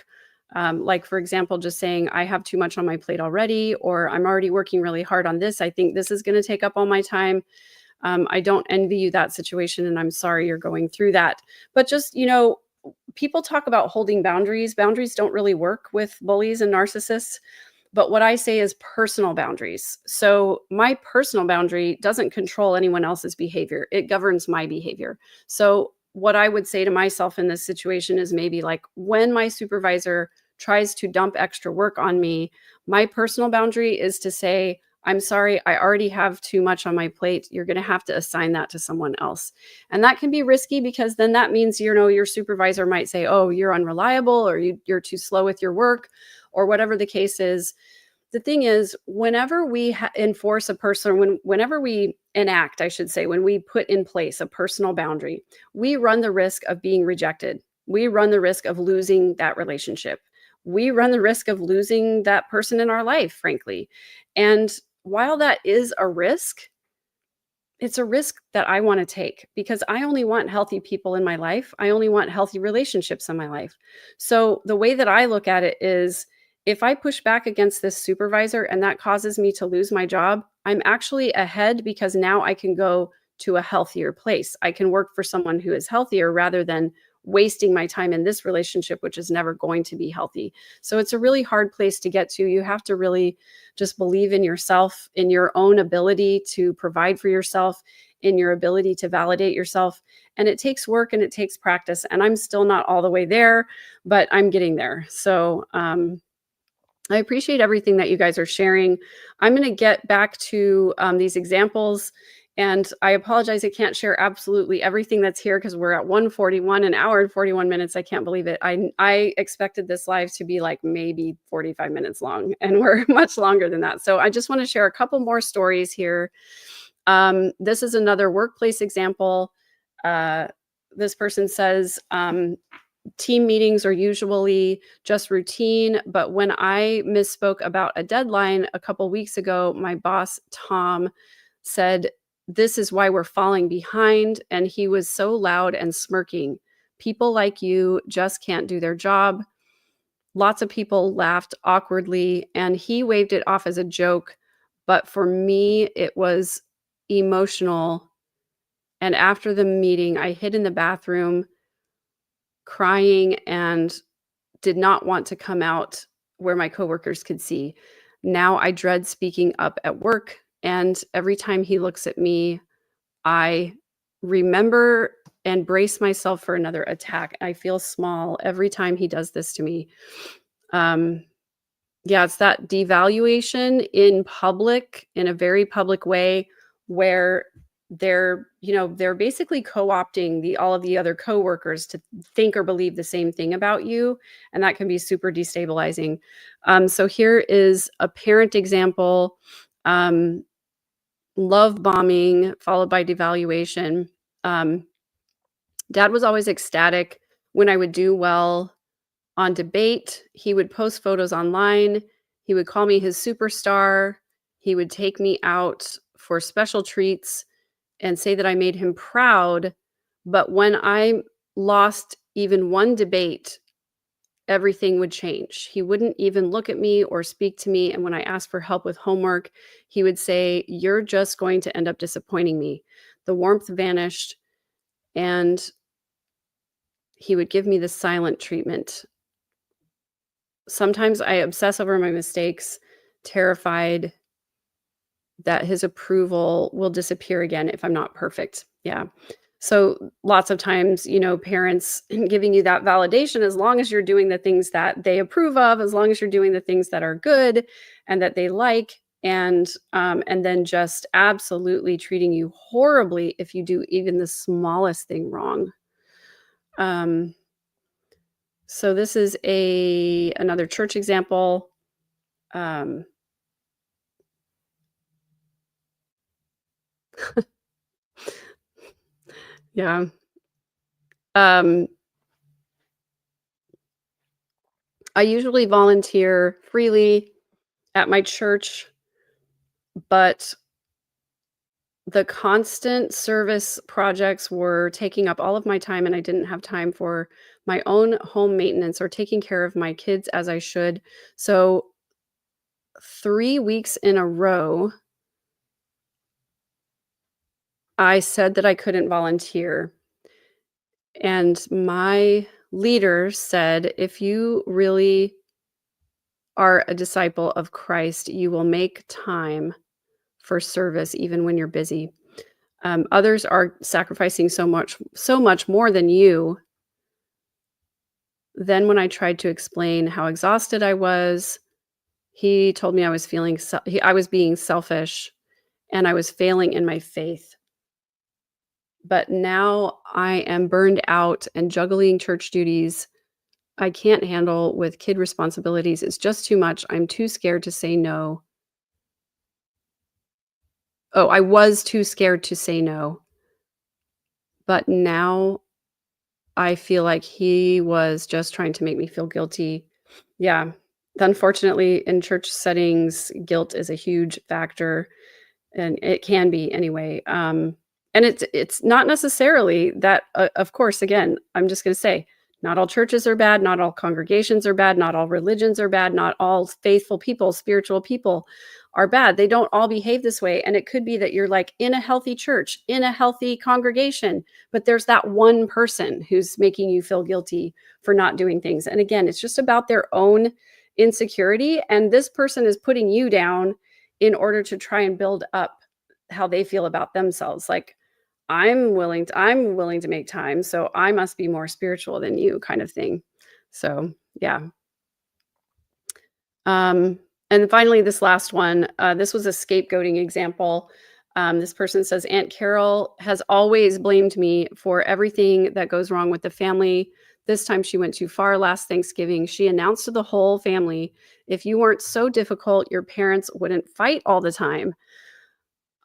Like, for example, just saying, I have too much on my plate already, or I'm already working really hard on this. I think this is going to take up all my time. I don't envy you that situation, and I'm sorry you're going through that. But just, people talk about holding boundaries. Boundaries don't really work with bullies and narcissists. But what I say is personal boundaries. So my personal boundary doesn't control anyone else's behavior. It governs my behavior. So what I would say to myself in this situation is maybe like when my supervisor tries to dump extra work on me, my personal boundary is to say, I'm sorry, I already have too much on my plate. You're going to have to assign that to someone else. And that can be risky because then that means, your supervisor might say, oh, you're unreliable, or you're too slow with your work, or whatever the case is. The thing is, whenever we enforce a person, whenever we enact, I should say, when we put in place a personal boundary, we run the risk of being rejected. We run the risk of losing that relationship. We run the risk of losing that person in our life, frankly. And while that is a risk, it's a risk that I want to take because I only want healthy people in my life. I only want healthy relationships in my life. So the way that I look at it is, if I push back against this supervisor and that causes me to lose my job, I'm actually ahead because now I can go to a healthier place. I can work for someone who is healthier rather than wasting my time in this relationship, which is never going to be healthy. So it's a really hard place to get to. You have to really just believe in yourself, in your own ability to provide for yourself, in your ability to validate yourself. And it takes work and it takes practice. And I'm still not all the way there, but I'm getting there. So, I appreciate everything that you guys are sharing. I'm going to get back to these examples, and I apologize I can't share absolutely everything that's here because we're at 1:41, an hour and 41 minutes. I can't believe it. I expected this live to be like maybe 45 minutes long, and we're much longer than that. So I just want to share a couple more stories here. This is another workplace example. This person says, team meetings are usually just routine, but when I misspoke about a deadline a couple weeks ago, my boss, Tom, said, "This is why we're falling behind." And he was so loud and smirking. People like you just can't do their job. Lots of people laughed awkwardly, and he waved it off as a joke. But for me, it was emotional. And after the meeting, I hid in the bathroom crying and did not want to come out where my coworkers could see. Now I dread speaking up at work, and every time he looks at me, I remember and brace myself for another attack. I feel small every time he does this to me. Yeah, it's that devaluation in public, in a very public way, where they're basically co-opting all of the other coworkers to think or believe the same thing about you, and that can be super destabilizing. So here is a parent example. Love bombing followed by devaluation. Dad was always ecstatic when I would do well on debate. He would post photos online. He would call me his superstar. He would take me out for special treats and say that I made him proud. But when I lost even one debate, everything would change. He wouldn't even look at me or speak to me. And when I asked for help with homework, he would say, "You're just going to end up disappointing me." The warmth vanished, and he would give me the silent treatment. Sometimes I obsess over my mistakes, terrified that his approval will disappear again if I'm not perfect. Yeah. So lots of times, parents giving you that validation, as long as you're doing the things that they approve of, as long as you're doing the things that are good and that they like, and then just absolutely treating you horribly if you do even the smallest thing wrong. So this is another church example. Yeah. I usually volunteer freely at my church, but the constant service projects were taking up all of my time, and I didn't have time for my own home maintenance or taking care of my kids as I should. So 3 weeks in a row, I said that I couldn't volunteer. And my leader said, "If you really are a disciple of Christ, you will make time for service even when you're busy. Others are sacrificing so much more than you. Then when I tried to explain how exhausted I was, he told me I was I was being selfish and I was failing in my faith. But now I am burned out and juggling church duties I can't handle with kid responsibilities. It's just too much. I'm too scared to say no. Oh, I was too scared to say no. But now I feel like he was just trying to make me feel guilty. Yeah. Unfortunately, in church settings, guilt is a huge factor. And it can be anyway, and it's not necessarily that of course, again, I'm just gonna say, not all churches are bad, not all congregations are bad, not all religions are bad, not all faithful people, spiritual people are bad. They don't all behave this way, and it could be that you're, like, in a healthy church, in a healthy congregation, but there's that one person who's making you feel guilty for not doing things, and again, it's just about their own insecurity, and this person is putting you down in order to try and build up how they feel about themselves. Like, I'm willing to make time, so I must be more spiritual than you kind of thing. So, yeah. And finally, this last one, this was a scapegoating example. This person says, Aunt Carol has always blamed me for everything that goes wrong with the family. This time she went too far last Thanksgiving. She announced to the whole family, if you weren't so difficult, your parents wouldn't fight all the time.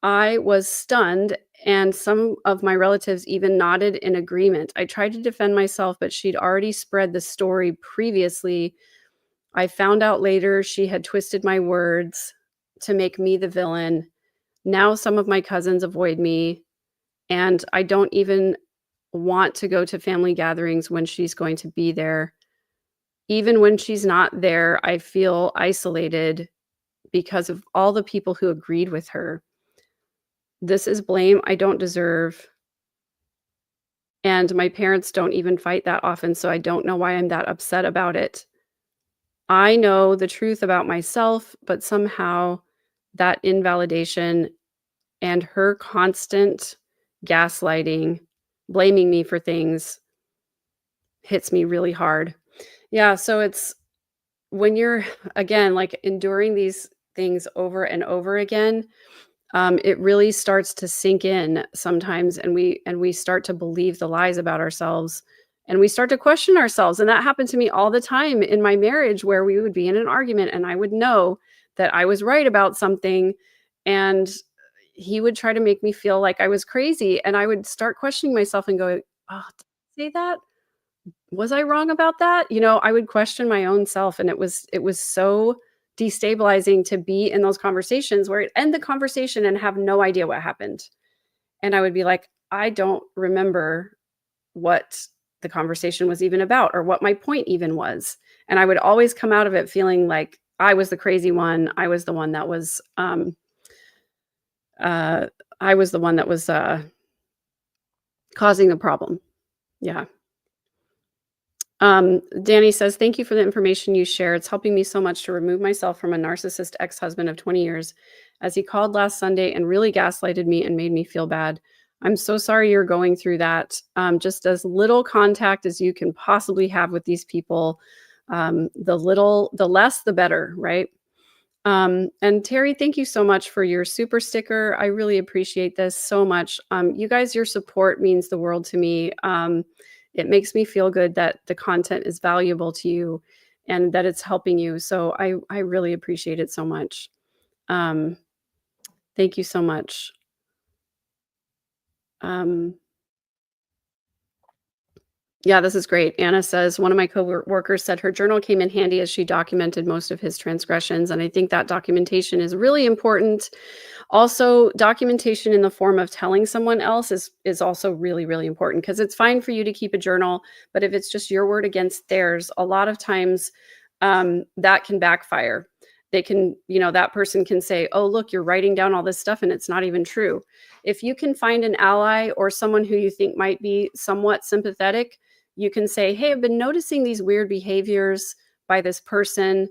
I was stunned, and some of my relatives even nodded in agreement. I tried to defend myself, but she'd already spread the story previously. I found out later she had twisted my words to make me the villain. Now some of my cousins avoid me, and I don't even want to go to family gatherings when she's going to be there. Even when she's not there, I feel isolated because of all the people who agreed with her. This is blame I don't deserve. And my parents don't even fight that often, so I don't know why I'm that upset about it. I know the truth about myself, but somehow that invalidation and her constant gaslighting, blaming me for things hits me really hard. Yeah, so it's when you're, again, like, enduring these things over and over again, it really starts to sink in sometimes, and we start to believe the lies about ourselves, and we start to question ourselves, and that happened to me all the time in my marriage, where we would be in an argument, and I would know that I was right about something, and he would try to make me feel like I was crazy, and I would start questioning myself and go, "Oh, did I say that? Was I wrong about that?" I would question my own self, and it was so destabilizing to be in those conversations where I'd end the conversation and have no idea what happened. And I would be like, I don't remember what the conversation was even about or what my point even was. And I would always come out of it feeling like I was the crazy one. I was the one that was uh I was the one that was causing the problem. Yeah. Danny says, thank you for the information you share. It's helping me so much to remove myself from a narcissist ex-husband of 20 years, as he called last Sunday and really gaslighted me and made me feel bad. I'm so sorry you're going through that. Just as little contact as you can possibly have with these people. The less, the better, right? And Terry, thank you so much for your super sticker. I really appreciate this so much. You guys, your support means the world to me. It makes me feel good that the content is valuable to you and that it's helping you. So I really appreciate it so much. Thank you so much. Yeah, this is great. Anna says, one of my coworkers said her journal came in handy as she documented most of his transgressions. And I think that documentation is really important. Also, documentation in the form of telling someone else is also really, really important, because it's fine for you to keep a journal, but if it's just your word against theirs, a lot of times that can backfire. They can, that person can say, oh, look, you're writing down all this stuff and it's not even true. If you can find an ally or someone who you think might be somewhat sympathetic, you can say, hey, I've been noticing these weird behaviors by this person.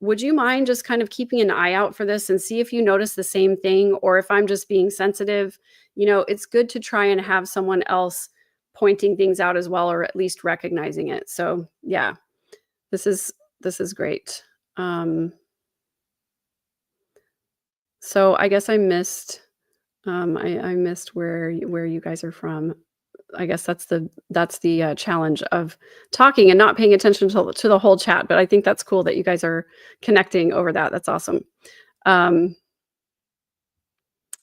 would you mind just kind of keeping an eye out for this and see if you notice the same thing, or if I'm just being sensitive? It's good to try and have someone else pointing things out as well, or at least recognizing it. So yeah, this is great. So I guess I missed I missed where you guys are from. I guess that's the challenge of talking and not paying attention to the whole chat. But I think that's cool that you guys are connecting over that. That's awesome. Um,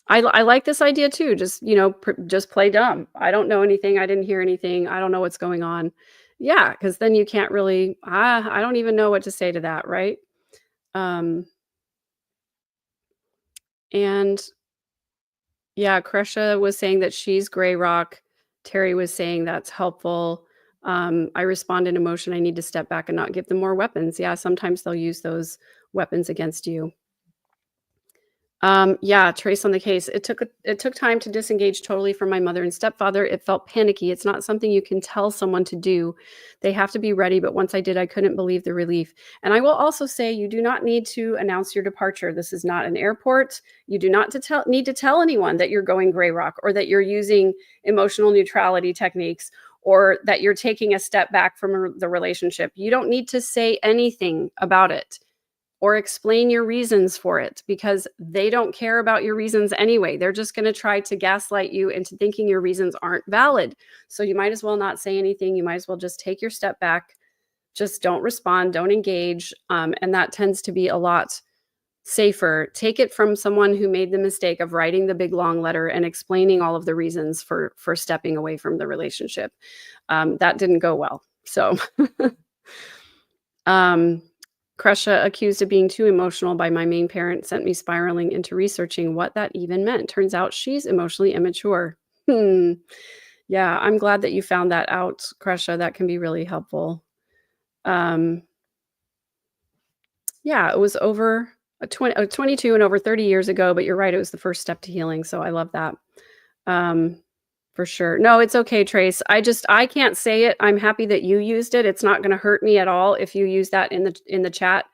I like this idea too. Just just play dumb. I don't know anything. I didn't hear anything. I don't know what's going on. Yeah, because then you can't really. I don't even know what to say to that, right? Um, and Yeah, Kresha was saying that she's gray rock. Terry was saying that's helpful. I respond in emotion. I need to step back and not give them more weapons. Yeah, sometimes they'll use those weapons against you. Yeah, trace on the case. It took time to disengage totally from my mother and stepfather. It felt panicky. It's not something you can tell someone to do. They have to be ready. But once I did, I couldn't believe the relief. And I will also say, you do not need to announce your departure. This is not an airport. You do not need to tell anyone that you're going gray rock, or that you're using emotional neutrality techniques, or that you're taking a step back from the relationship. You don't need to say anything about it or explain your reasons for it, because they don't care about your reasons anyway. They're just going to try to gaslight you into thinking your reasons aren't valid. So you might as well not say anything. You might as well just take your step back. Just don't respond, don't engage. And that tends to be a lot safer. Take it from someone who made the mistake of writing the big long letter and explaining all of the reasons for stepping away from the relationship. That didn't go well. So Kresha, accused of being too emotional by my main parent, sent me spiraling into researching what that even meant. Turns out she's emotionally immature. Yeah, I'm glad that you found that out, Kresha. That can be really helpful. Yeah, it was over 22 and over 30 years ago, but you're right. It was the first step to healing. So I love that. For sure. No, it's okay, Trace. I can't say it. I'm happy that you used it. It's not going to hurt me at all if you use that in the chat.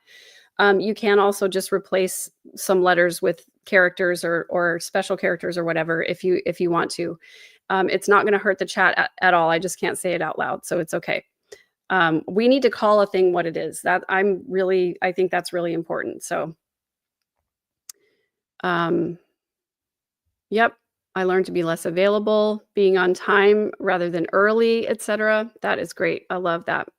You can also just replace some letters with characters or special characters or whatever if you want to. It's not going to hurt the chat at all. I just can't say it out loud, so it's okay. We need to call a thing what it is. I think that's really important. So, yep. I learned to be less available, being on time rather than early, etc. That is great. I love that.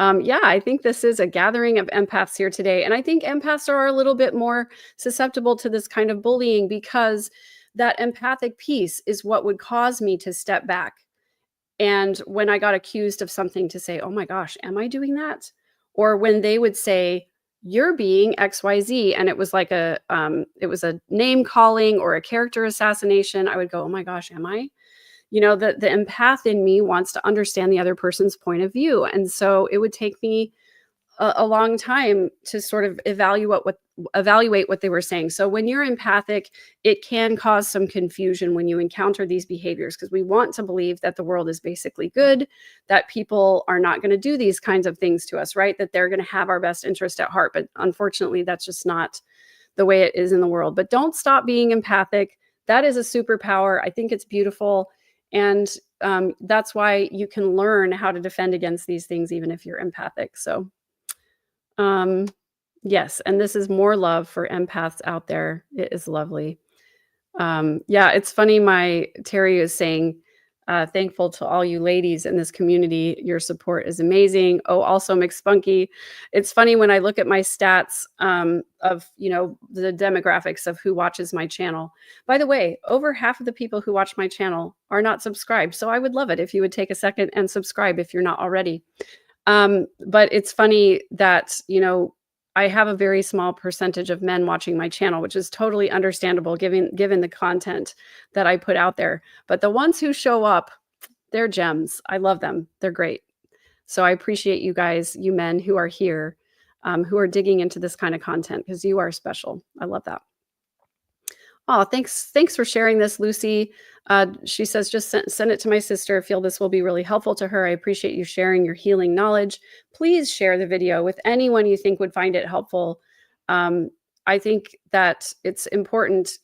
Yeah, I think this is a gathering of empaths here today. And I think empaths are a little bit more susceptible to this kind of bullying, because that empathic piece is what would cause me to step back. And when I got accused of something, to say, oh my gosh, am I doing that? Or when they would say, you're being XYZ, and it was like it was a name calling or a character assassination, I would go, oh my gosh, am I? The empath in me wants to understand the other person's point of view. And so it would take me a long time to sort of evaluate what they were saying. So when you're empathic, it can cause some confusion when you encounter these behaviors, because we want to believe that the world is basically good, that people are not going to do these kinds of things to us, right? That they're going to have our best interest at heart. But unfortunately, that's just not the way it is in the world. But don't stop being empathic. That is a superpower. I think it's beautiful. And that's why you can learn how to defend against these things, even if you're empathic. So yes, and this is more love for empaths out there. It is lovely. Yeah, it's funny. Terry is saying, thankful to all you ladies in this community. Your support is amazing. Oh, also McSpunky. It's funny when I look at my stats of, the demographics of who watches my channel. By the way, over half of the people who watch my channel are not subscribed. So I would love it if you would take a second and subscribe if you're not already. But it's funny that, I have a very small percentage of men watching my channel, which is totally understandable given the content that I put out there. But the ones who show up, they're gems. I love them. They're great. So I appreciate you guys, you men who are here, who are digging into this kind of content, because you are special. I love that. Oh, thanks for sharing this, Lucy. She says, just send it to my sister. I feel this will be really helpful to her. I appreciate you sharing your healing knowledge. Please share the video with anyone you think would find it helpful. Um, I think that it's important,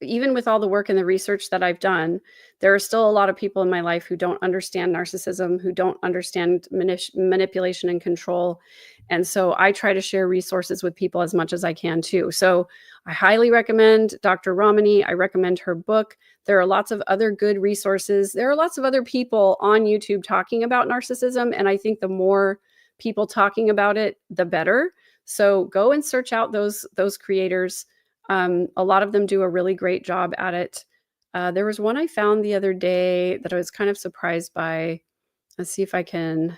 even with all the work and the research that I've done, there are still a lot of people in my life who don't understand narcissism, who don't understand manipulation and control. And so I try to share resources with people as much as I can too. So I highly recommend Dr. Ramani. I recommend her book. There are lots of other good resources. There are lots of other people on YouTube talking about narcissism. And I think the more people talking about it, the better. So go and search out those creators. A lot of them do a really great job at it. There was one I found the other day that I was kind of surprised by. Let's see if I can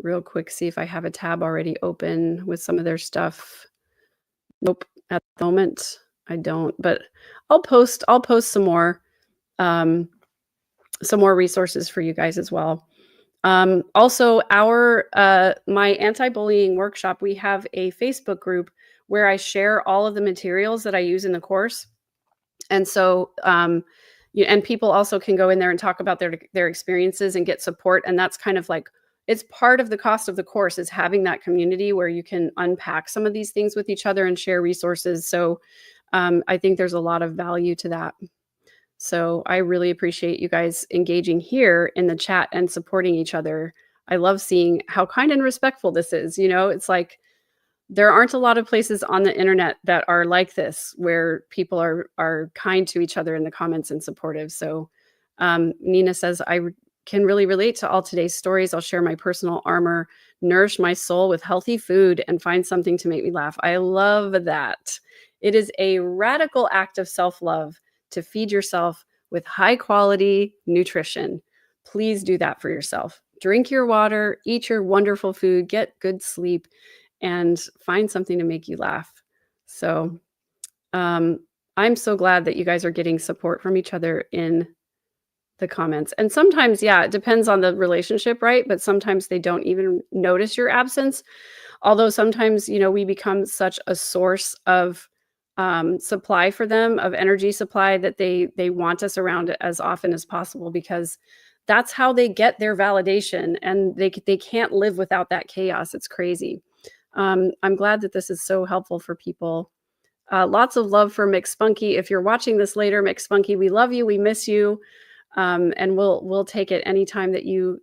real quick see if I have a tab already open with some of their stuff. Nope, at the moment I don't, but I'll post some more resources for you guys as well. Also, my anti-bullying workshop, we have a Facebook group where I share all of the materials that I use in the course. And so, and people also can go in there and talk about their experiences and get support. And that's kind of like, it's part of the cost of the course, is having that community where you can unpack some of these things with each other and share resources. So I think there's a lot of value to that. So I really appreciate you guys engaging here in the chat and supporting each other. I love seeing how kind and respectful this is. It's like, there aren't a lot of places on the internet that are like this, where people are kind to each other in the comments and supportive. So Nina says, I can really relate to all today's stories. I'll share my personal armor, nourish my soul with healthy food, and find something to make me laugh. I love that. It is a radical act of self-love to feed yourself with high quality nutrition. Please do that for yourself. Drink your water, eat your wonderful food, get good sleep, and find something to make you laugh. So I'm so glad that you guys are getting support from each other in the comments. And sometimes, yeah, it depends on the relationship, right? But sometimes they don't even notice your absence. Although sometimes, we become such a source of supply for them, of energy supply, that they want us around as often as possible, because that's how they get their validation, and they can't live without that chaos. It's crazy. I'm glad that this is so helpful for people. Lots of love for McSpunky. If you're watching this later, McSpunky, we love you. We miss you. And we'll take it anytime that you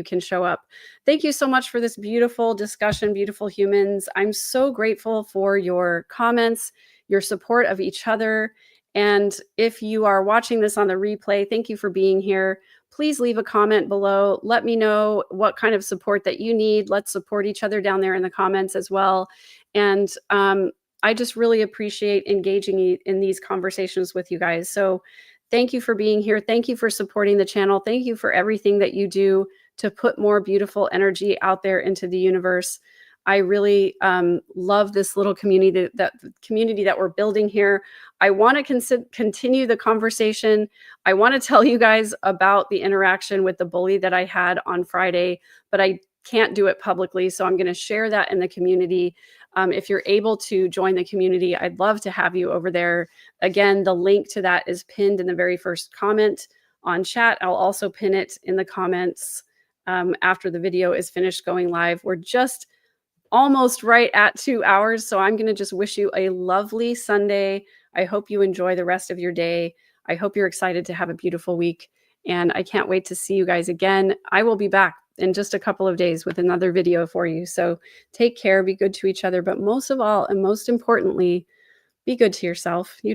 can show up. Thank you so much for this beautiful discussion, beautiful humans. I'm so grateful for your comments, your support of each other. And if you are watching this on the replay, thank you for being here. Please leave a comment below. Let me know what kind of support that you need. Let's support each other down there in the comments as well. And I just really appreciate engaging in these conversations with you guys. So thank you for being here. Thank you for supporting the channel. Thank you for everything that you do to put more beautiful energy out there into the universe. I really love this little community that we're building here. I want to continue the conversation. I want to tell you guys about the interaction with the bully that I had on Friday, but I can't do it publicly. So I'm going to share that in the community. If you're able to join the community, I'd love to have you over there. Again, the link to that is pinned in the very first comment on chat. I'll also pin it in the comments after the video is finished going live. We're just almost right at 2 hours. So I'm going to just wish you a lovely Sunday. I hope you enjoy the rest of your day. I hope you're excited to have a beautiful week. And I can't wait to see you guys again. I will be back in just a couple of days with another video for you. So take care, be good to each other, but most of all, and most importantly, be good to yourself. You